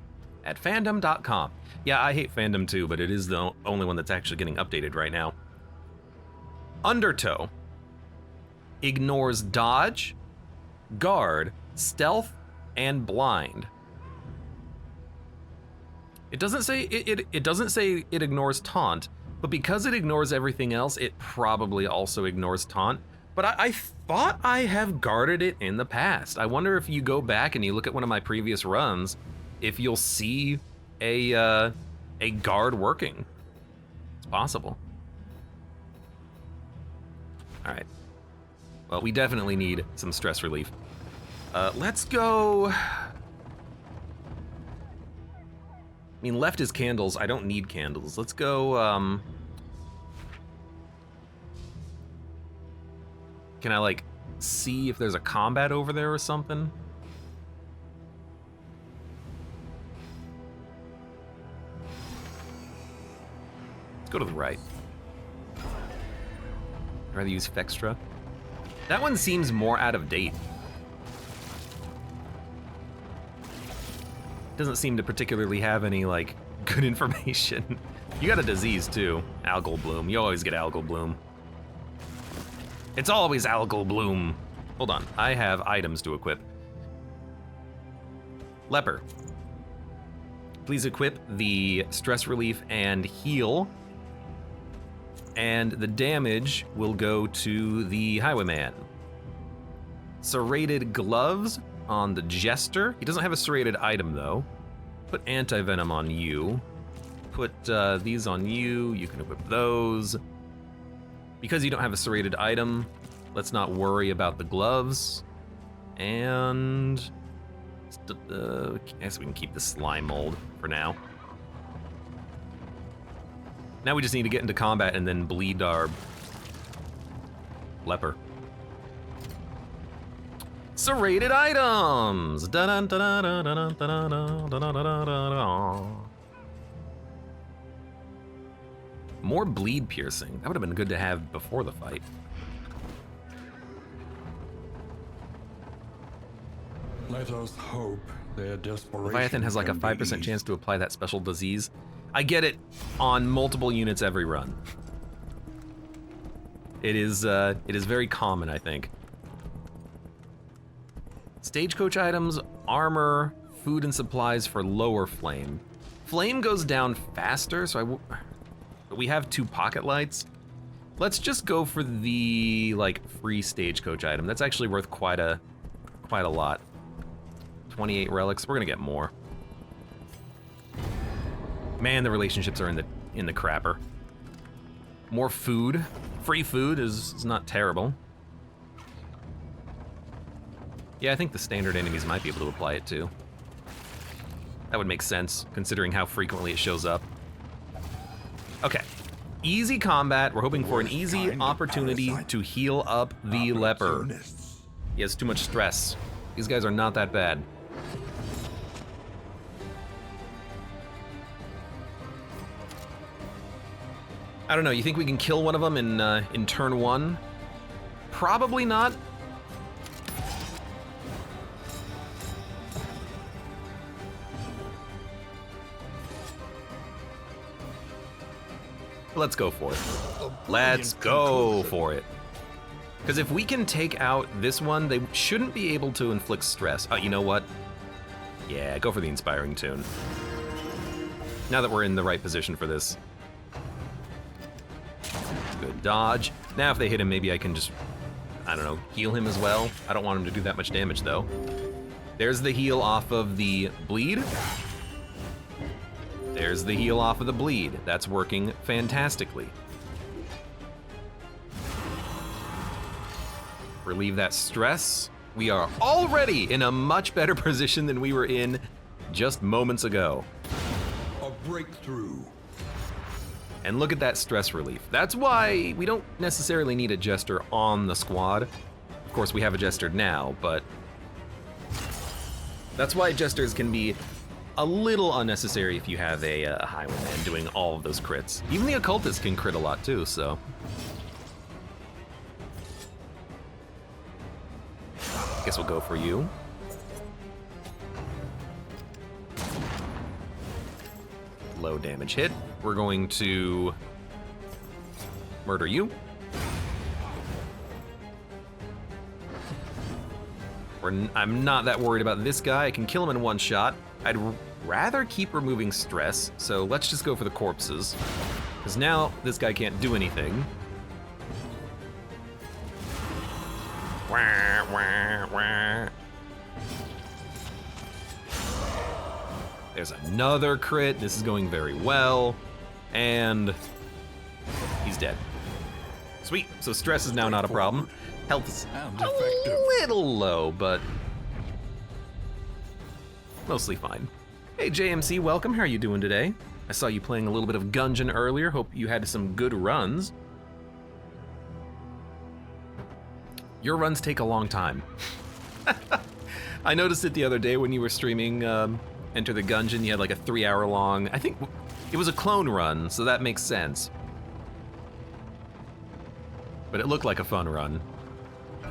at fandom.com. Yeah, I hate fandom too, but it is the only one that's actually getting updated right now. Undertow ignores dodge, guard, stealth, and blind. It doesn't say it doesn't say it ignores taunt, but because it ignores everything else, it probably also ignores taunt. But I thought I have guarded it in the past. I wonder if you go back and you look at one of my previous runs, if you'll see a guard working. It's possible. All right. Well, we definitely need some stress relief. Let's go. I mean, left is candles. I don't need candles. Let's go, can I, like, see if there's a combat over there or something? Let's go to the right. I'd rather use Fextra. That one seems more out of date. Doesn't seem to particularly have any, like, good information. You got a disease, too. Algal bloom. You always get algal bloom. It's always algal bloom. Hold on. I have items to equip. Leper. Please equip the stress relief and heal. And the damage will go to the highwayman. Serrated gloves on the jester. He doesn't have a serrated item though. Put anti-venom on you. Put these on you. You can equip those. Because you don't have a serrated item, let's not worry about the gloves. And I guess we can keep the slime mold for now. Now we just need to get into combat and then bleed our leper. Serrated items! More bleed piercing. That would have been good to have before the fight. Let us hope their desperation. Leviathan has like a 5% chance to apply that special disease. I get it on multiple units every run. It is very common, I think. Stagecoach items, armor, food and supplies for lower flame. Flame goes down faster, so but we have 2 pocket lights. Let's just go for the like free stagecoach item. That's actually worth quite a lot. 28 relics. We're gonna get more. Man, the relationships are in the crapper. More food. Free food is not terrible. Yeah, I think the standard enemies might be able to apply it too. That would make sense, considering how frequently it shows up. Okay, easy combat. We're hoping for an easy opportunity to heal up the leper. He has too much stress. These guys are not that bad. I don't know, you think we can kill one of them in turn 1? Probably not. Let's go for it. Let's go for it. Because if we can take out this one, they shouldn't be able to inflict stress. Oh, you know what? Yeah, go for the inspiring tune. Now that we're in the right position for this. Good dodge. Now if they hit him, maybe I can just, I don't know, heal him as well. I don't want him to do that much damage though. There's the heal off of the bleed. There's the heal off of the bleed. That's working fantastically. Relieve that stress. We are already in a much better position than we were in just moments ago. A breakthrough. And look at that stress relief. That's why we don't necessarily need a jester on the squad. Of course, we have a jester now, but that's why jesters can be a little unnecessary if you have a highwayman doing all of those crits. Even the occultist can crit a lot too, so. Guess we'll go for you. Low damage hit. We're going to murder you. I'm not that worried about this guy. I can kill him in one shot. I'd rather keep removing stress, so let's just go for the corpses. Because now this guy can't do anything. Wah, wah, wah. There's another crit. This is going very well. And he's dead. Sweet. So stress is now not a problem. Health is a little low, but mostly fine. Hey JMC, welcome. How are you doing today? I saw you playing a little bit of Gungeon earlier. Hope you had some good runs. Your runs take a long time. I noticed it the other day when you were streaming Enter the Gungeon. You had like a 3-hour long, I think it was a clone run, so that makes sense. But it looked like a fun run.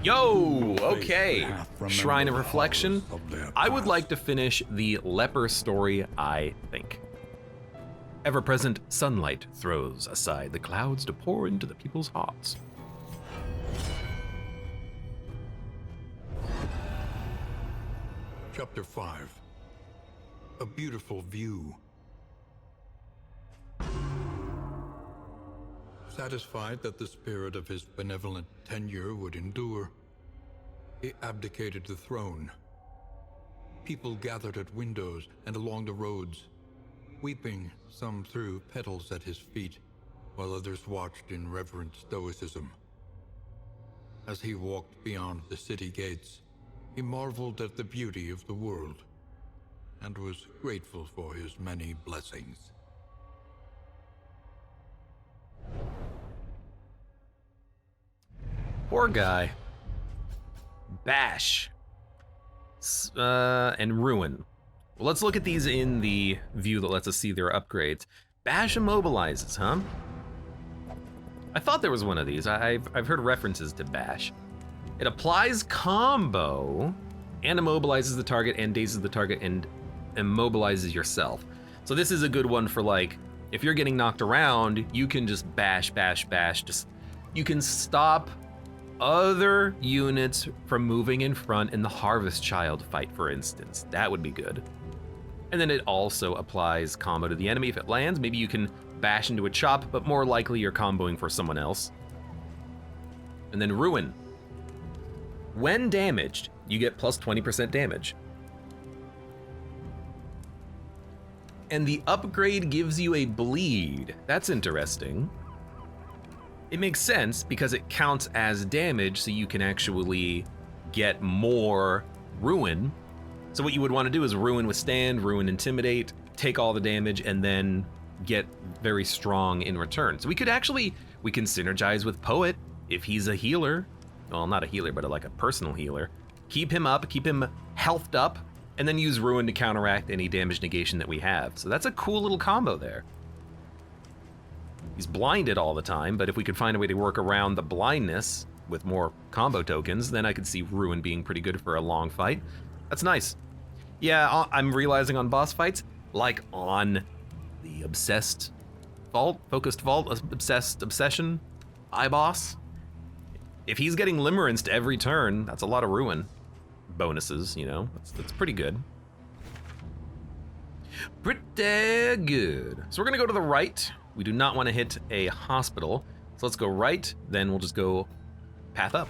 Yo, okay. Shrine of Reflection. I would like to finish the leper story, I think. Ever-present sunlight throws aside the clouds to pour into the people's hearts. Chapter 5. A beautiful view. Satisfied that the spirit of his benevolent tenure would endure, he abdicated the throne. People gathered at windows and along the roads, weeping, some threw petals at his feet, while others watched in reverent stoicism. As he walked beyond the city gates, he marveled at the beauty of the world, and was grateful for his many blessings. Poor guy. Bash. And Ruin. Well, let's look at these in the view that lets us see their upgrades. Bash immobilizes, huh? I thought there was one of these. I've heard references to Bash. It applies combo and immobilizes the target and dazes the target and immobilizes yourself. So this is a good one for like, if you're getting knocked around, you can just bash, bash, bash. You can stop other units from moving in front in the Harvest Child fight, for instance. That would be good. And then it also applies combo to the enemy if it lands. Maybe you can bash into a chop, but more likely you're comboing for someone else. And then Ruin. When damaged, you get plus 20% damage. And the upgrade gives you a bleed. That's interesting. It makes sense because it counts as damage, so you can actually get more Ruin. So what you would want to do is Ruin Withstand, Ruin Intimidate, take all the damage, and then get very strong in return. So we can synergize with Poet if he's a healer. Well, not a healer, but like a personal healer. Keep him up, keep him healthed up, and then use Ruin to counteract any damage negation that we have. So that's a cool little combo there. He's blinded all the time, but if we could find a way to work around the blindness with more combo tokens, then I could see Ruin being pretty good for a long fight. That's nice. Yeah, I'm realizing on boss fights, like on the Obsessed Vault, Focused Vault, Obsessed Obsession, iBoss, if he's getting limerence every turn, that's a lot of Ruin bonuses, you know? That's pretty good. Pretty good. So we're gonna go to the right. We do not want to hit a hospital. So let's go right, then we'll just go path up.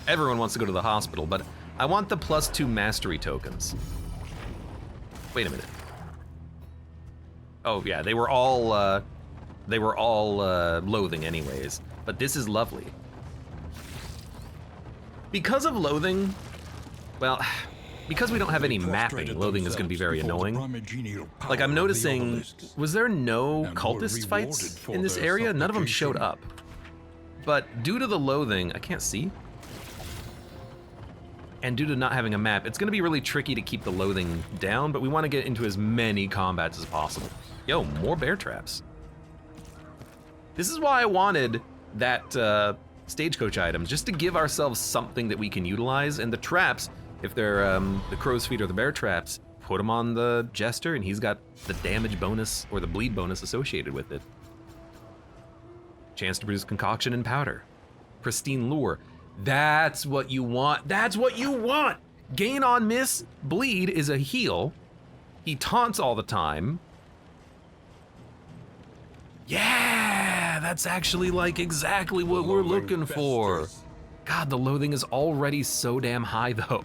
Everyone wants to go to the hospital, but I want the +2 mastery tokens. Wait a minute. Oh yeah, they were all loathing anyways, but this is lovely. Because of loathing, well, because we don't have any mapping, loathing is going to be very annoying. Like I'm noticing, was there no cultist fights in this area? None of them showed up. But due to the loathing, I can't see. And due to not having a map, it's going to be really tricky to keep the loathing down, but we want to get into as many combats as possible. Yo, more bear traps. This is why I wanted that stagecoach items just to give ourselves something that we can utilize. And the traps, if they're the crow's feet or the bear traps, put them on the jester and he's got the damage bonus or the bleed bonus associated with it. Chance to produce concoction and powder. Pristine lure. That's what you want. That's what you want. Gain on miss, bleed is a heal. He taunts all the time. Yeah, that's actually like exactly what we're looking for. God, the loathing is already so damn high though.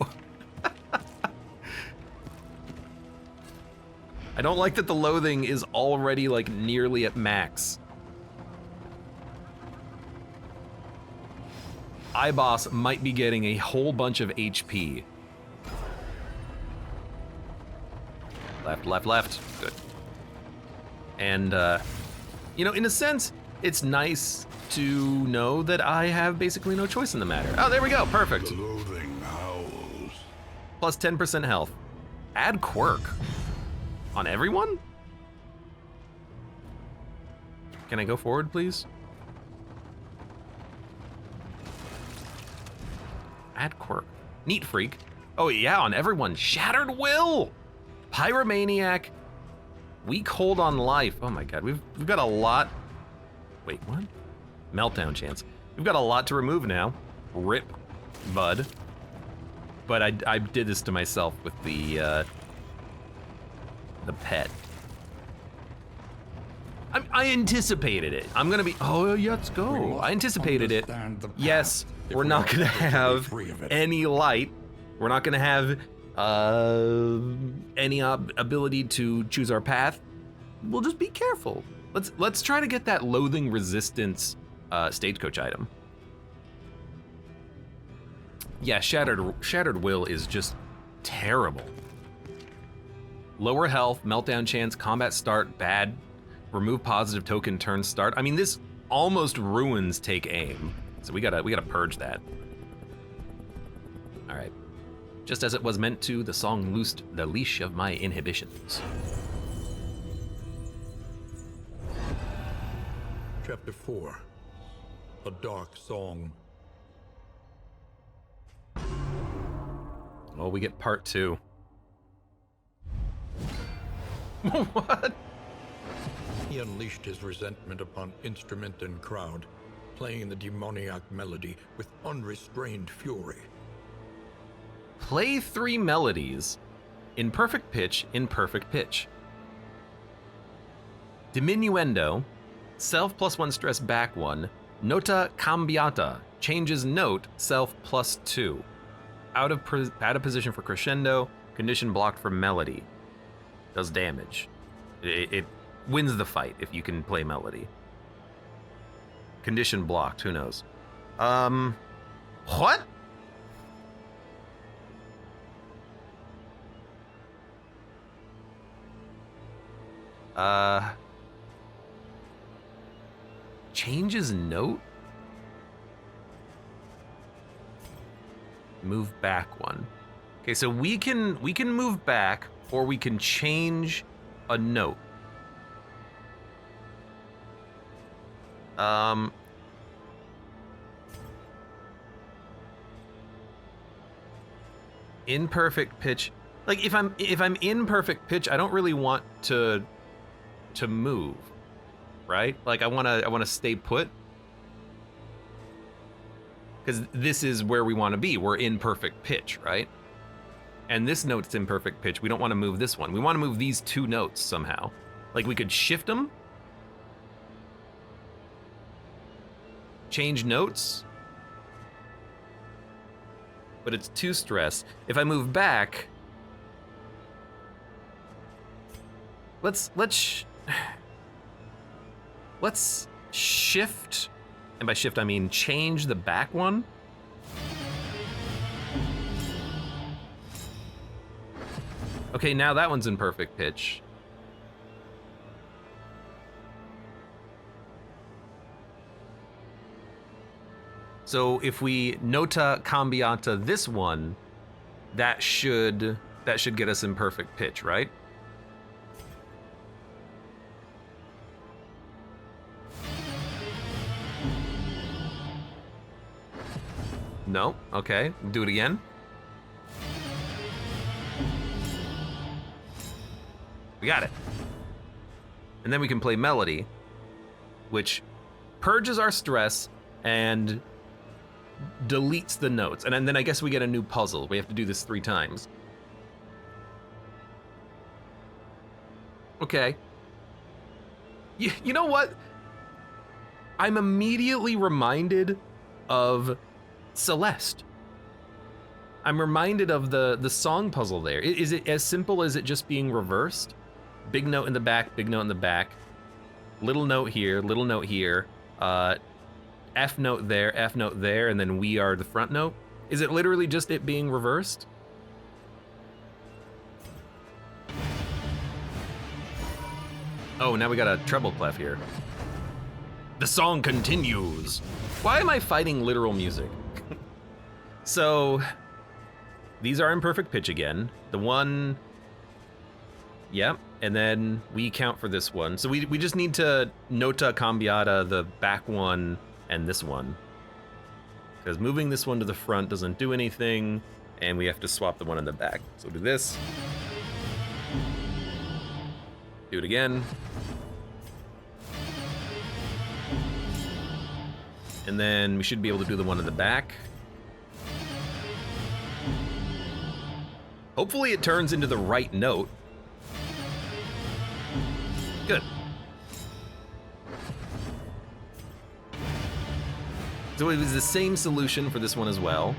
I don't like that the loathing is already like nearly at max. iBoss might be getting a whole bunch of HP. Left, left, left. Good. And, you know, in a sense, it's nice to know that I have basically no choice in the matter. Oh, there we go. Perfect. The loathing howls. Plus 10% health. Add quirk. On everyone? Can I go forward, please? Add quirk. Neat freak. Oh yeah, on everyone. Shattered will. Pyromaniac. Weak hold on life. Oh my god, we've got a lot. Wait, what? Meltdown chance. We've got a lot to remove now. Rip, bud. But I did this to myself with the pet. I anticipated it. I'm gonna be. Oh, let's go. I anticipated it. Yes, we're not gonna have any light. We're not gonna have any ability to choose our path. We'll just be careful. Let's try to get that loathing resistance stagecoach item. Yeah, shattered will is just terrible. Lower health, meltdown chance, combat start, bad. Remove positive token turn start. I mean, this almost ruins take aim. So we gotta purge that. All right. Just as it was meant to, the song loosed the leash of my inhibitions. Chapter 4. A Dark Song. Oh, we get part 2. What? He unleashed his resentment upon instrument and crowd, playing the demoniac melody with unrestrained fury. Play 3 melodies in perfect pitch, Diminuendo, self +1 stress back 1, nota cambiata, changes note, self +2. Out of position for crescendo, condition blocked for melody. Does damage. It wins the fight if you can play melody. Condition blocked, who knows? What? Changes note? Move back 1. Okay, so we can move back or we can change a note. In perfect pitch, like if I'm in perfect pitch, I don't really want to move, right? Like I wanna stay put, because this is where we want to be. We're in perfect pitch, right? And this note's in perfect pitch. We don't want to move this one. We want to move these 2 notes somehow. Like we could shift them, change notes, but it's 2 stress. If I move back, let's shift, and by shift I mean change the back one. Okay, now that one's in perfect pitch. So if we nota cambiata this one, that should get us in perfect pitch, right? No? Okay, do it again. We got it. And then we can play melody, which purges our stress and deletes the notes. And then I guess we get a new puzzle. We have to do this 3 times. Okay. You know what? I'm immediately reminded of Celeste. I'm reminded of the song puzzle there. Is it as simple as it just being reversed? Big note in the back, big note in the back. Little note here, little note here. F note there, and then we are the front note. Is it literally just it being reversed? Oh, now we got a treble clef here. The song continues. Why am I fighting literal music? So, these are in perfect pitch again. The one, yep, and then we count for this one. So we just need to nota cambiata the back one and this one. Because moving this one to the front doesn't do anything, and we have to swap the one in the back. So do this. Do it again. And then we should be able to do the one in the back. Hopefully it turns into the right note. Good. So it was the same solution for this one as well.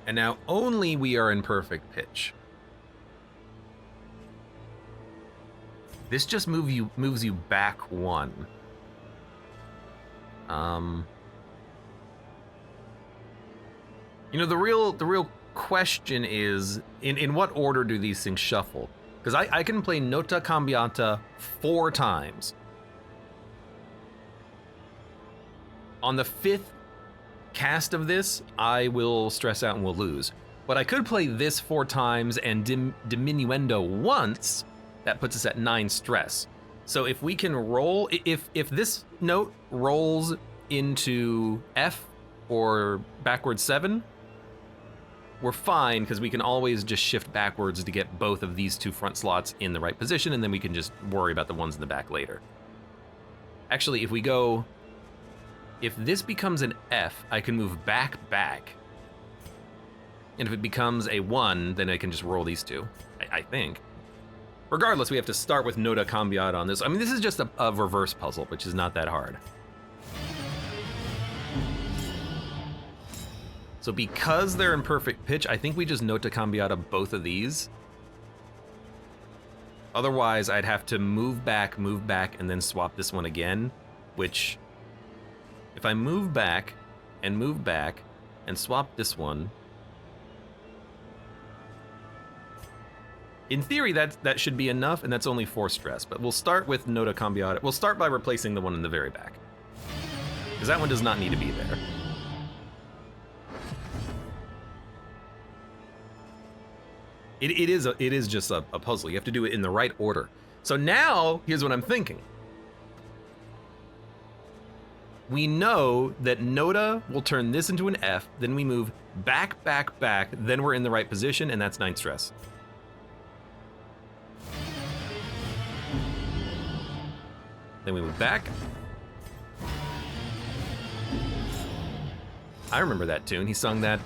And now only we are in perfect pitch. This just moves you back one. You know, the real question is, in what order do these things shuffle? Because I can play nota cambiata 4 times. On the 5th cast of this, I will stress out and will lose. But I could play this 4 times and diminuendo once. That puts us at 9 stress. So if we can roll, if this note rolls into F or backwards 7, we're fine, because we can always just shift backwards to get both of these 2 front slots in the right position, and then we can just worry about the ones in the back later. Actually, if this becomes an F, I can move back. And if it becomes a 1, then I can just roll these 2, I think. Regardless, we have to start with nota cambiata on this. I mean, this is just a reverse puzzle, which is not that hard. So because they're in perfect pitch, I think we just nota cambiata both of these. Otherwise, I'd have to move back, and then swap this one again, which, if I move back and swap this one, in theory, that should be enough, and that's only 4 stress, but we'll start with nota cambiata. We'll start by replacing the one in the very back, because that one does not need to be there. It is just a puzzle. You have to do it in the right order. So now, here's what I'm thinking. We know that nota will turn this into an F, then we move back, then we're in the right position, and that's 9 stress. Then we move back. I remember that tune. He sung that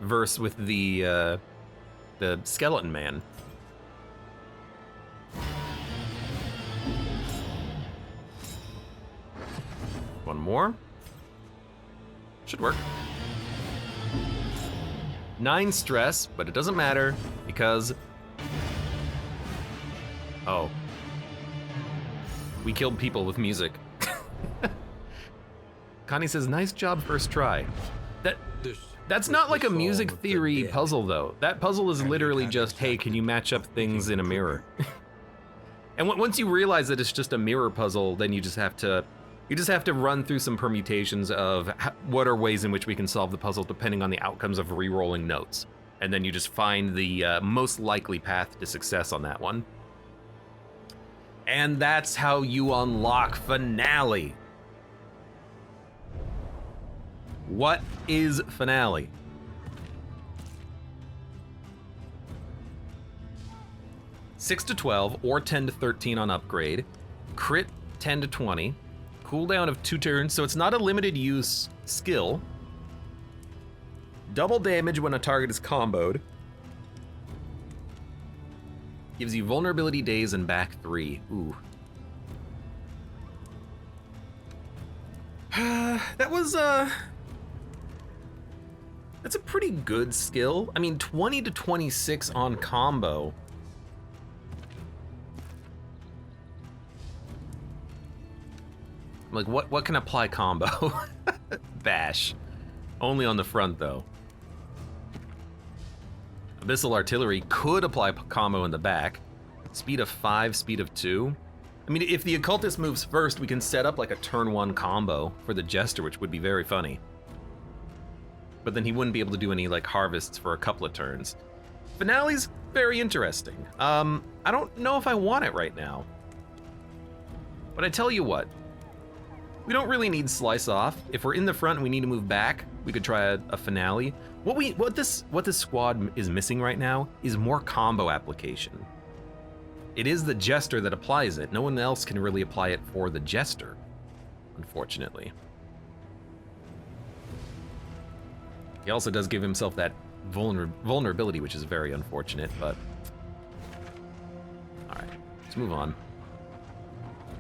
verse with the skeleton man. One more. Should work. 9 stress, but it doesn't matter because... Oh. We killed people with music. Connie says, nice job first try. That's not like a music theory puzzle, though. That puzzle is literally just, hey, can you match up things in a mirror? And once you realize that it's just a mirror puzzle, then you just have to run through some permutations of what are ways in which we can solve the puzzle depending on the outcomes of re-rolling notes. And then you just find the most likely path to success on that one. And that's how you unlock Finale. What is Finale? Six to 12 or 10 to 13 on upgrade. Crit 10 to 20. Cooldown of 2 turns, so it's not a limited use skill. Double damage when a target is comboed. Gives you vulnerability days and back 3. Ooh. That was, that's a pretty good skill. I mean, 20 to 26 on combo. Like, what can apply combo? Bash. Only on the front, though. Abyssal Artillery could apply combo in the back. Speed of 5, speed of 2. I mean, if the Occultist moves first, we can set up like a turn 1 combo for the Jester, which would be very funny. But then he wouldn't be able to do any like harvests for a couple of turns. Finale's very interesting. I don't know if I want it right now. But I tell you what, we don't really need Slice Off. If we're in the front and we need to move back, we could try a Finale. What this squad is missing right now is more combo application. It is the Jester that applies it. No one else can really apply it for the Jester, unfortunately. He also does give himself that vulnerability, which is very unfortunate, but... Alright, let's move on.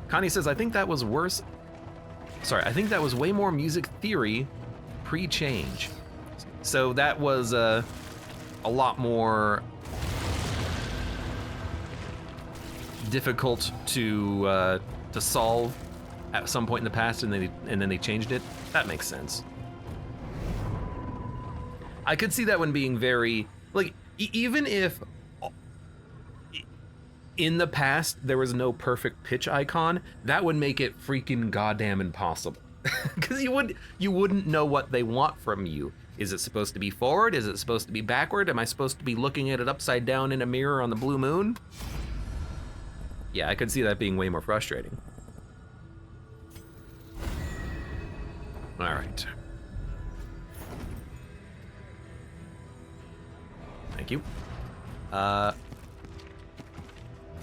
Connie says, I think that was worse... Sorry, I think that was way more music theory pre-change. So that was a lot more difficult to solve at some point in the past, and then they changed it. That makes sense. I could see that one being very, like, even if in the past there was no perfect pitch icon, that would make it freaking goddamn impossible. Because you wouldn't know what they want from you. Is it supposed to be forward? Is it supposed to be backward? Am I supposed to be looking at it upside down in a mirror on the blue moon? Yeah, I could see that being way more frustrating. All right. Thank you. There's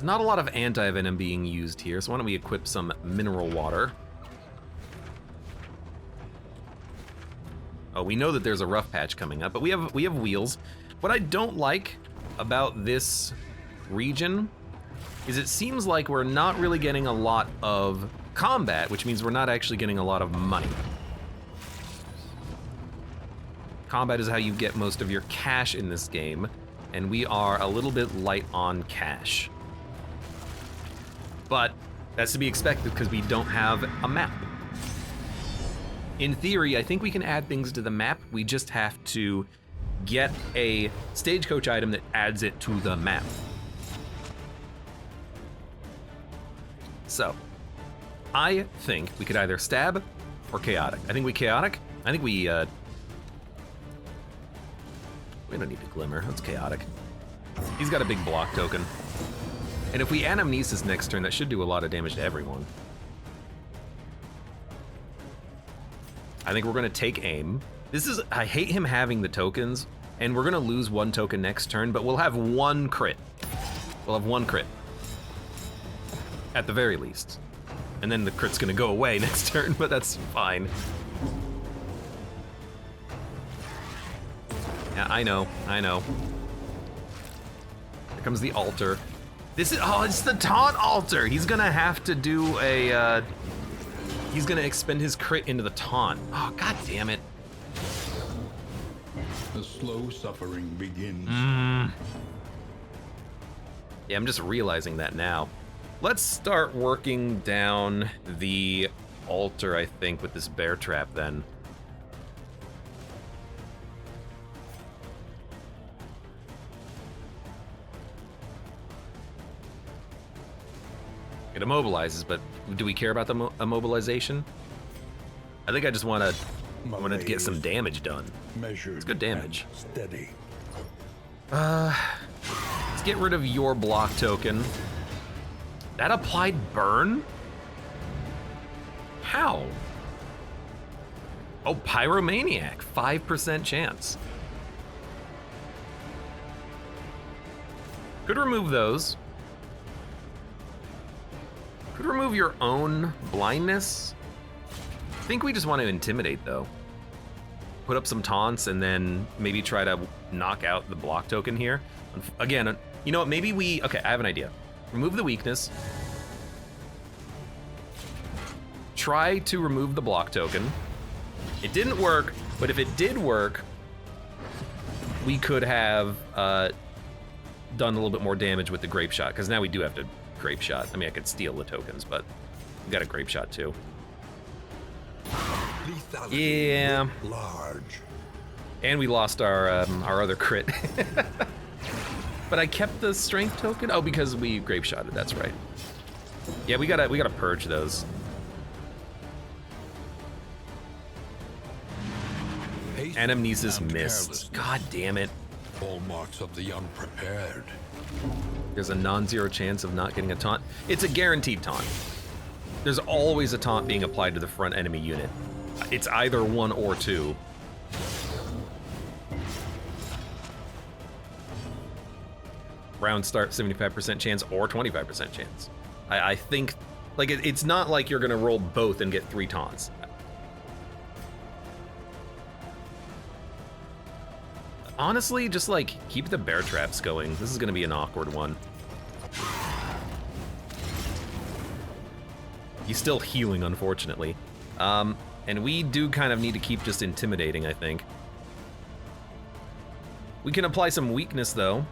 not a lot of anti-venom being used here, so why don't we equip some mineral water? Oh, we know that there's a rough patch coming up, but we have wheels. What I don't like about this region is it seems like we're not really getting a lot of combat, which means we're not actually getting a lot of money. Combat is how you get most of your cash in this game, and we are a little bit light on cash. But that's to be expected because we don't have a map. In theory, I think we can add things to the map. We just have to get a stagecoach item that adds it to the map. So, I think we could either stab or chaotic. I think we chaotic. I think we don't need to glimmer. That's chaotic. He's got a big block token. And if we anamnesis next turn, that should do a lot of damage to everyone. I think we're gonna take aim. I hate him having the tokens, and we're gonna lose 1 token next turn, but we'll have 1 crit. We'll have 1 crit. At the very least. And then the crit's gonna go away next turn, but that's fine. Yeah, I know. Here comes the altar. This is, oh, it's the taunt altar. He's gonna have to do a, he's gonna expend his crit into the taunt. Oh, god damn it. The slow suffering begins. Yeah, I'm just realizing that now. Let's start working down the altar, I think, with this bear trap then. It immobilizes, but do we care about the immobilization? I think I just want to get some damage done. It's good damage. Steady. Let's get rid of your block token. That applied burn? How? Oh, Pyromaniac, 5% chance. Could remove those. Could remove your own blindness. I think we just want to intimidate though. Put up some taunts and then maybe try to knock out the block token here. Again, you know what, maybe we, okay, I have an idea. Remove the weakness. Try to remove the block token. It didn't work, but if it did work, we could have done a little bit more damage with the grape shot, because now we do have to grape shot. I mean, I could steal the tokens, but we got a grape shot too. Yeah. Large. And we lost our other crit. But I kept the strength token. Oh, because we grape shotted. That's right. Yeah, we gotta purge those. Anamnesis missed. God damn it. Hallmarks of the unprepared. There's a non-zero chance of not getting a taunt. It's a guaranteed taunt. There's always a taunt being applied to the front enemy unit. It's either 1 or 2. Round start 75% chance or 25% chance. I think, like, it's not like you're gonna roll both and get 3 taunts. Honestly, just like keep the bear traps going. This is gonna be an awkward one. He's still healing, unfortunately. And we do kind of need to keep just intimidating, I think. We can apply some weakness, though.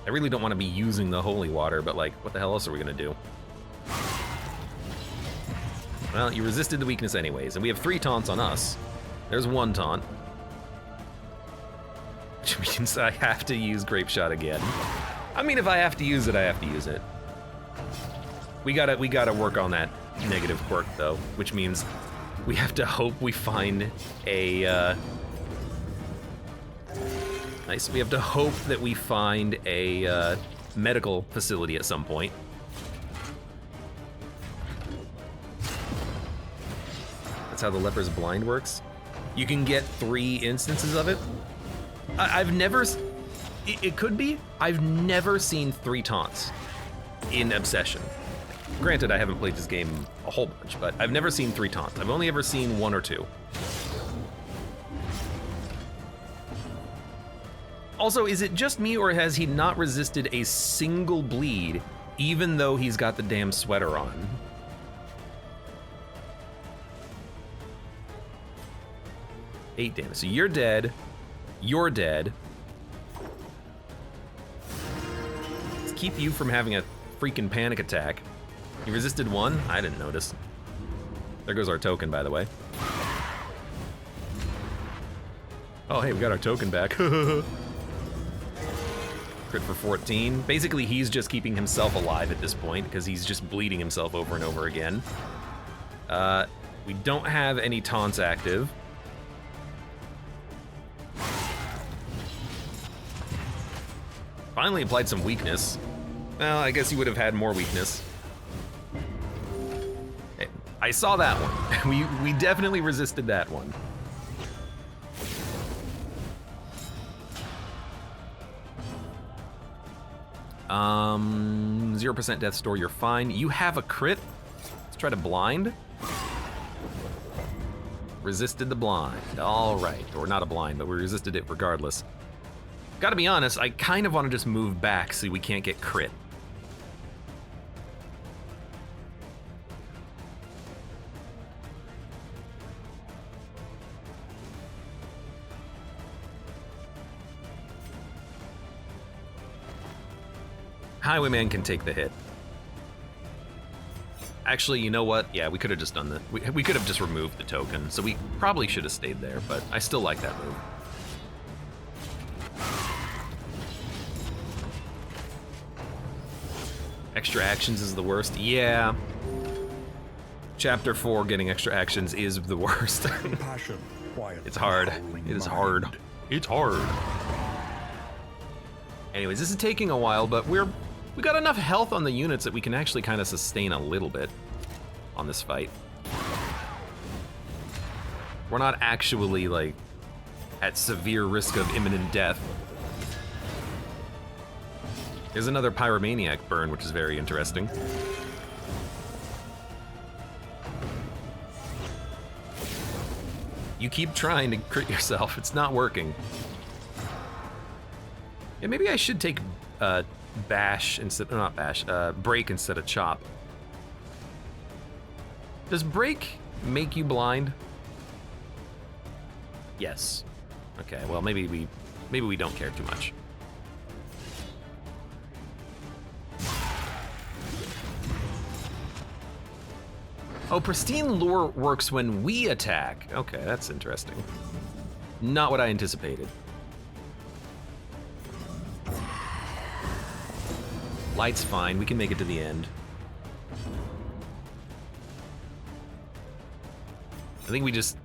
I really don't want to be using the holy water, but like, what the hell else are we gonna do? Well, you resisted the weakness anyways, and we have 3 taunts on us. There's 1 taunt. Which means I have to use Grape Shot again. I mean, if I have to use it, I have to use it. We gotta work on that negative quirk though, which means we have to hope we find a, nice, we have to hope that we find a medical facility at some point. That's how the leper's blind works. You can get 3 instances of it. I've never, it could be, I've never seen 3 taunts in Obsession. Granted, I haven't played this game a whole bunch, but I've never seen 3 taunts. I've only ever seen 1 or 2. Also, is it just me or has he not resisted a single bleed, even though he's got the damn sweater on? Eight damage. So you're dead. You're dead. Let's keep you from having a freaking panic attack. You resisted 1? I didn't notice. There goes our token, by the way. Oh, hey, we got our token back. Crit for 14. Basically, he's just keeping himself alive at this point because he's just bleeding himself over and over again. We don't have any taunts active. Finally applied some weakness. Well, I guess he would have had more weakness. Hey, I saw that one. We definitely resisted that one. 0% death store, you're fine. You have a crit. Let's try to blind. Resisted the blind. All right, or not a blind, but we resisted it regardless. Gotta be honest, I kind of want to just move back so we can't get crit. Highwayman can take the hit. Actually, you know what? Yeah, we could have just done that. We could have just removed the token, so we probably should have stayed there, but I still like that move. Extra actions is the worst. Yeah. Chapter 4 getting extra actions is the worst. It's hard. It is hard. It's hard. Anyways, this is taking a while, but we're We got enough health on the units that we can actually kind of sustain a little bit on this fight. We're not actually, like, at severe risk of imminent death. There's another Pyromaniac burn, which is very interesting. You keep trying to crit yourself. It's not working. Yeah, maybe I should take bash instead, not bash, break instead of chop. Does break make you blind? Yes. Okay, well maybe we don't care too much. Oh, pristine lure works when we attack. Okay, that's interesting. Not what I anticipated. Light's fine, we can make it to the end. I think we just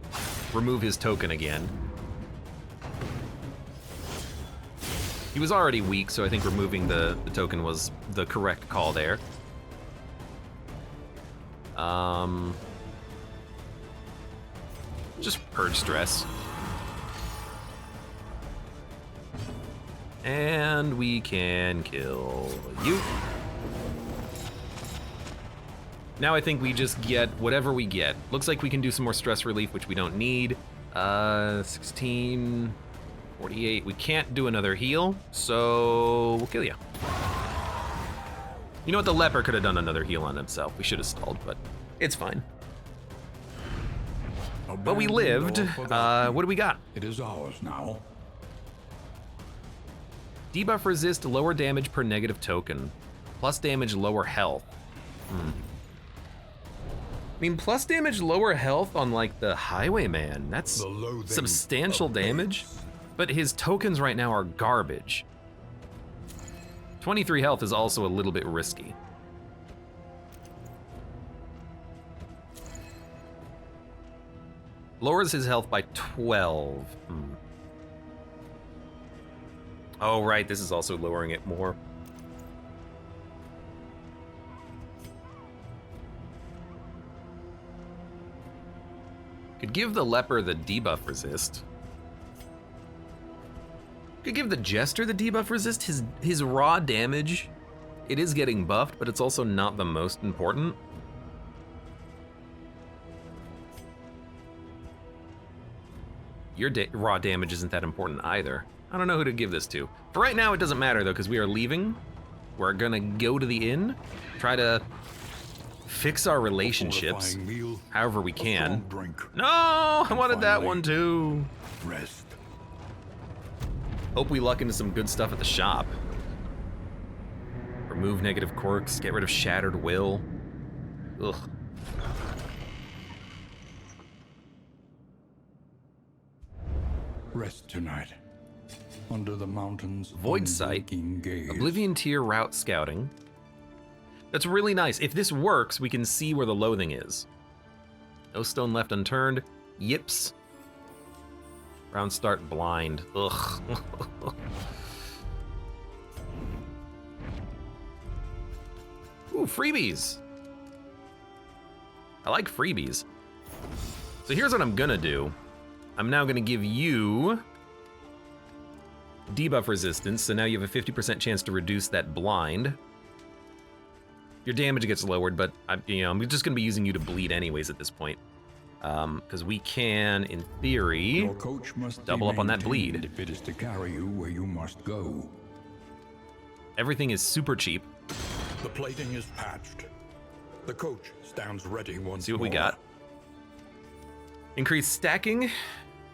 remove his token again. He was already weak, so I think removing the token was the correct call there. Just purge stress. And we can kill you. Now I think we just get whatever we get. Looks like we can do some more stress relief, which we don't need. 16, 48. We can't do another heal, so we'll kill you. You know what? The leper could have done another heal on himself. We should have stalled, but it's fine. But we lived. What do we got? It is ours now. Debuff resist, lower damage per negative token. Plus damage, lower health. I mean, plus damage, lower health on like the Highwayman. That's substantial damage. But his tokens right now are garbage. 23 health is also a little bit risky. Lowers his health by 12. Oh, right, this is also lowering it more. Could give the leper the debuff resist. Could give the jester the debuff resist. His raw damage, it is getting buffed, but it's also not the most important. Your raw damage isn't that important either. I don't know who to give this to. For right now, it doesn't matter though, because we are leaving. We're gonna go to the inn, try to fix our relationships however we can. No, I wanted that one too. Rest. Hope we luck into some good stuff at the shop. Remove negative quirks, get rid of shattered will. Ugh. Rest tonight. Under the mountains. Void Sight, Oblivion Tier route scouting. That's really nice. If this works, we can see where the loathing is. No stone left unturned. Yips. Round start blind. Ugh. Ooh, freebies. I like freebies. So here's what I'm gonna do. I'm now gonna give you debuff resistance, so now you have a 50% chance to reduce that blind. Your damage gets lowered, but I'm just gonna be using you to bleed anyways at this point. Because we can, in theory, Your coach must double up on that bleed. if it is to carry you where you must go. Everything is super cheap. The plating is patched. The coach stands ready once See what we more. got. Increased stacking,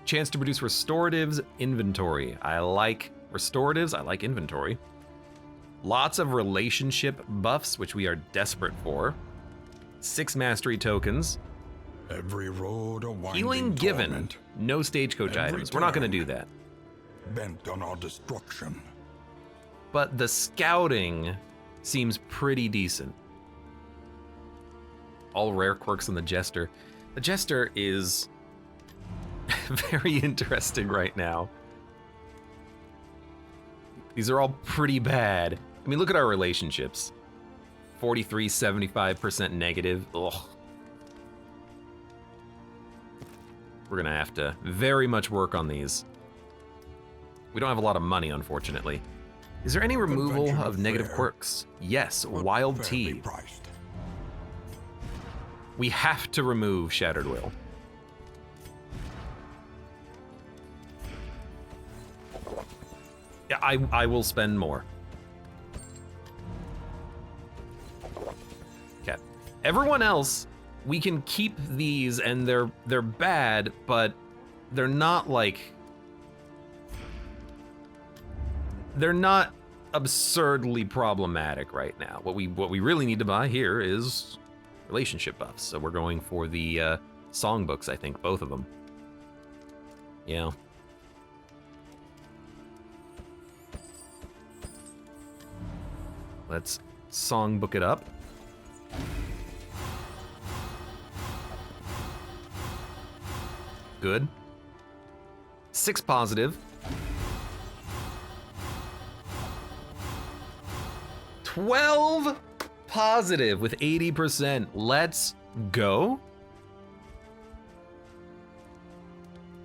chance to produce restoratives, inventory. I like restoratives, I like inventory. Lots of relationship buffs, which we are desperate for. 6 mastery tokens. Every road a winding Healing given, torment, no stagecoach Every items. We're not gonna turn. do that. bent on our destruction. But the scouting seems pretty decent. All rare quirks on the Jester. The Jester is very interesting right now. These are all pretty bad. I mean, look at our relationships. 43, 75% negative. Ugh. We're gonna have to very much work on these. We don't have a lot of money, unfortunately. Is there any removal of negative quirks? Yes, wild tea. Priced. We have to remove Shattered Will. Yeah, I will spend more. Okay. Everyone else, we can keep these, and they're bad, but they're not like, they're not absurdly problematic right now. What we really need to buy here is relationship buffs. So we're going for the songbooks, I think, both of them. Yeah. Let's songbook it up. Good. 6 positive. 12 positive with 80%. Let's go.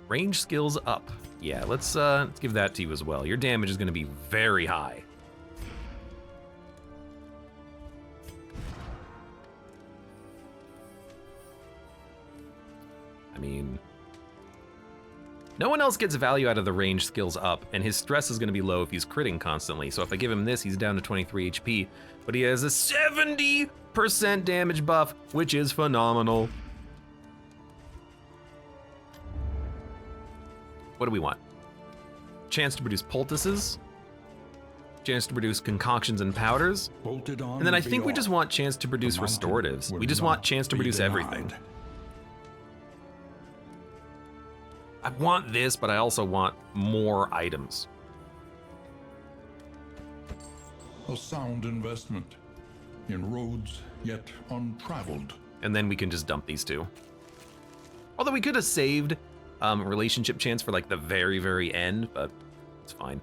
Range skills up. Yeah, let's give that to you as well. Your damage is going to be very high. I mean, no one else gets value out of the range skills up, and his stress is going to be low if he's critting constantly. So if I give him this, he's down to 23 HP, but he has a 70% damage buff, which is phenomenal. What do we want? Chance to produce poultices, chance to produce concoctions and powders, and then I think we just want chance to produce restoratives. We just want chance to produce everything. I want this, but I also want more items. A sound investment in roads yet untraveled. And then we can just dump these two. Although we could have saved relationship chance for like the very, very end, but it's fine.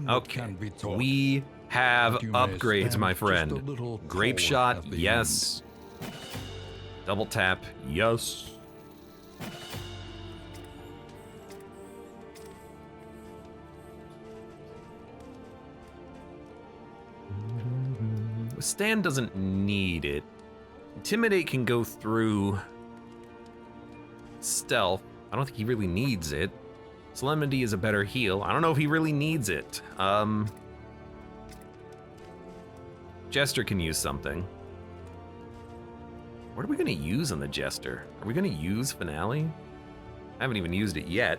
Okay, we have upgrades, my friend. Grape shot, yes. Double tap, yes. Stan doesn't need it. Intimidate can go through stealth. I don't think he really needs it. Solemnity is a better heal. I don't know if he really needs it. Jester can use something. What are we gonna use on the Jester? Are we gonna use Finale? I haven't even used it yet.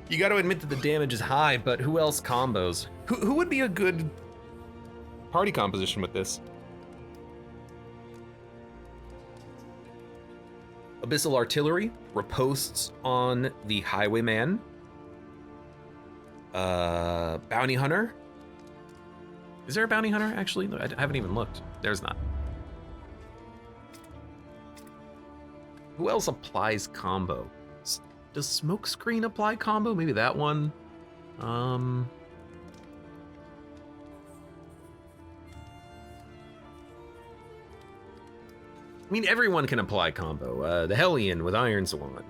You gotta admit that the damage is high, but who else combos? Who would be a good party composition with this? Abyssal Artillery, riposts on the Highwayman. Bounty Hunter. Is there a Bounty Hunter, actually? I haven't even looked. There's not. Who else applies combo? Does Smokescreen apply combo? Maybe that one. I mean, everyone can apply combo. The Hellion with Iron Swan.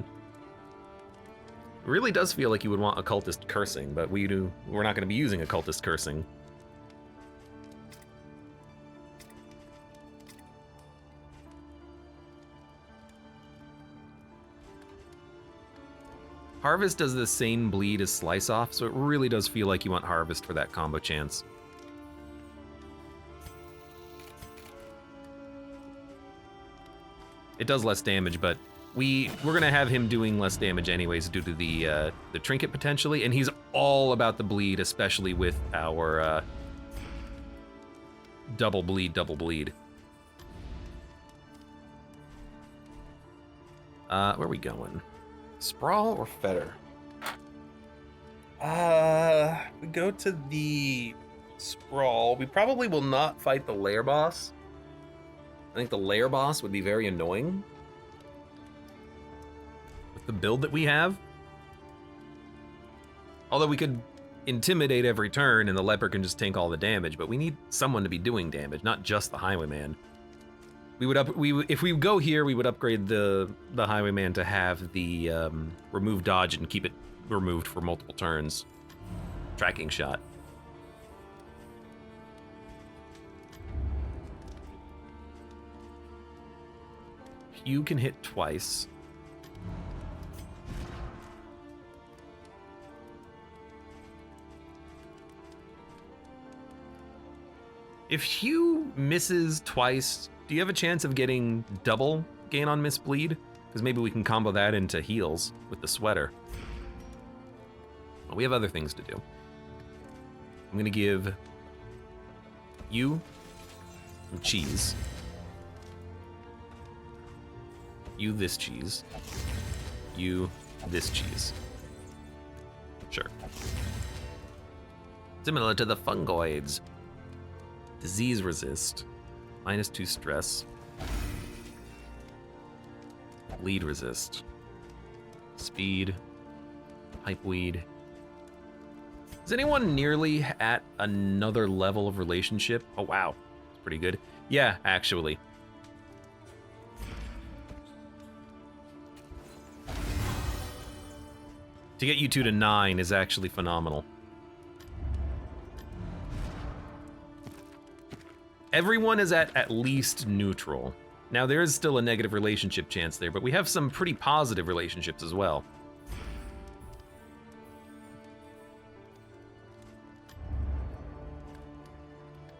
It really does feel like you would want Occultist Cursing, but we're not going to be using Occultist Cursing. Harvest does the same bleed as Slice Off, so it really does feel like you want Harvest for that combo chance. It does less damage, but we're gonna have him doing less damage anyways due to the trinket potentially, and he's all about the bleed, especially with our double bleed. Where are we going? Sprawl or Fetter? We go to the Sprawl. We probably will not fight the Lair boss. I think the Lair boss would be very annoying with the build that we have. Although we could intimidate every turn and the leper can just tank all the damage, but we need someone to be doing damage, not just the highwayman. If we go here, we would upgrade the highwayman to have the remove dodge and keep it removed for multiple turns. Tracking shot. You can hit twice. If Hugh misses twice, do you have a chance of getting double gain on misbleed? Because maybe we can combo that into heals with the sweater. Well, we have other things to do. I'm gonna give you some cheese. You this cheese. You this cheese. Sure. Similar to the fungoids. Disease resist. -2 stress. Bleed resist. Speed. Pipeweed. Is anyone nearly at another level of relationship? Oh wow, it's pretty good. Yeah, actually. To get you 2 to 9 is actually phenomenal. Everyone is at least neutral. Now there is still a negative relationship chance there, but we have some pretty positive relationships as well.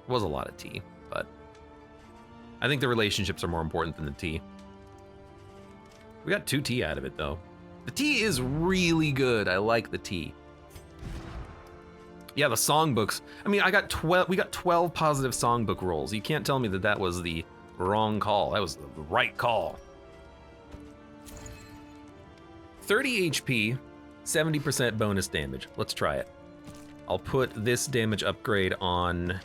Was a lot of tea, but I think the relationships are more important than the tea. We got 2 tea out of it though. The tea is really good. I like the tea. Yeah, the songbooks. I mean, we got 12 positive songbook rolls. You can't tell me that that was the wrong call. That was the right call. 30 HP, 70% bonus damage. Let's try it. I'll put this damage upgrade on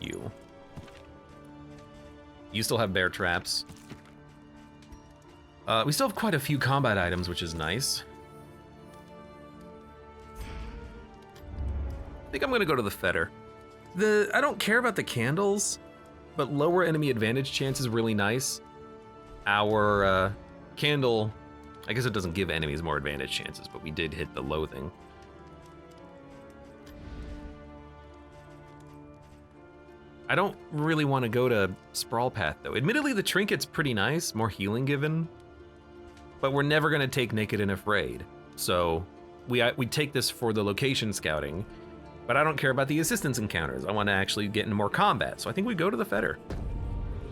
you. You still have bear traps. We still have quite a few combat items, which is nice. I think I'm gonna go to the fetter. I don't care about the candles, but lower enemy advantage chance is really nice. Our candle, I guess it doesn't give enemies more advantage chances, but we did hit the loathing. I don't really want to go to Sprawl Path though. Admittedly, the trinket's pretty nice, more healing given, but we're never gonna take Naked and Afraid. So we take this for the location scouting, but I don't care about the assistance encounters. I want to actually get into more combat, so I think we go to the fetter.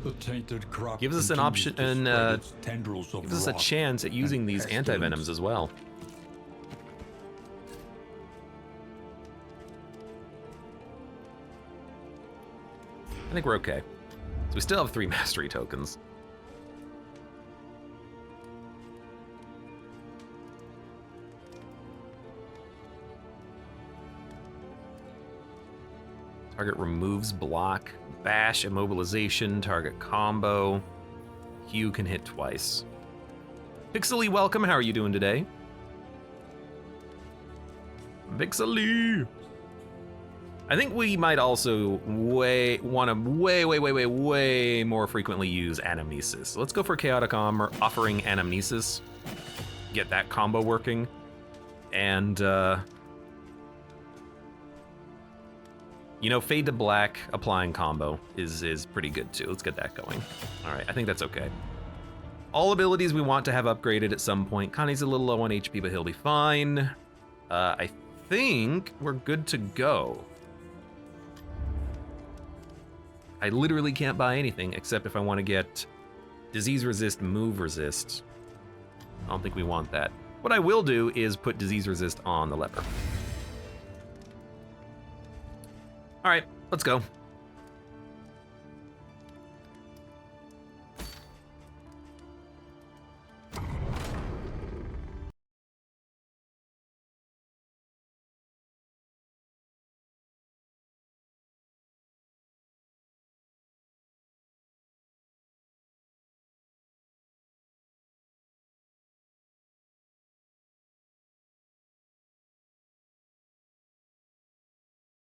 The tainted crop gives us an option and gives us a chance at using these anti-venoms as well. I think we're okay. So we still have 3 mastery tokens. Target removes block, bash, immobilization, target combo. Hugh can hit twice. Pixely, welcome. How are you doing today? Pixely. I think we might also want to way more frequently use Anamnesis. So let's go for Chaotic Armor, offering Anamnesis. Get that combo working. And, you know, Fade to Black applying combo is pretty good too. Let's get that going. All right, I think that's okay. All abilities we want to have upgraded at some point. Connie's a little low on HP, but he'll be fine. I think we're good to go. I literally can't buy anything except if I want to get disease resist, move resist. I don't think we want that. What I will do is put disease resist on the leper. All right, let's go.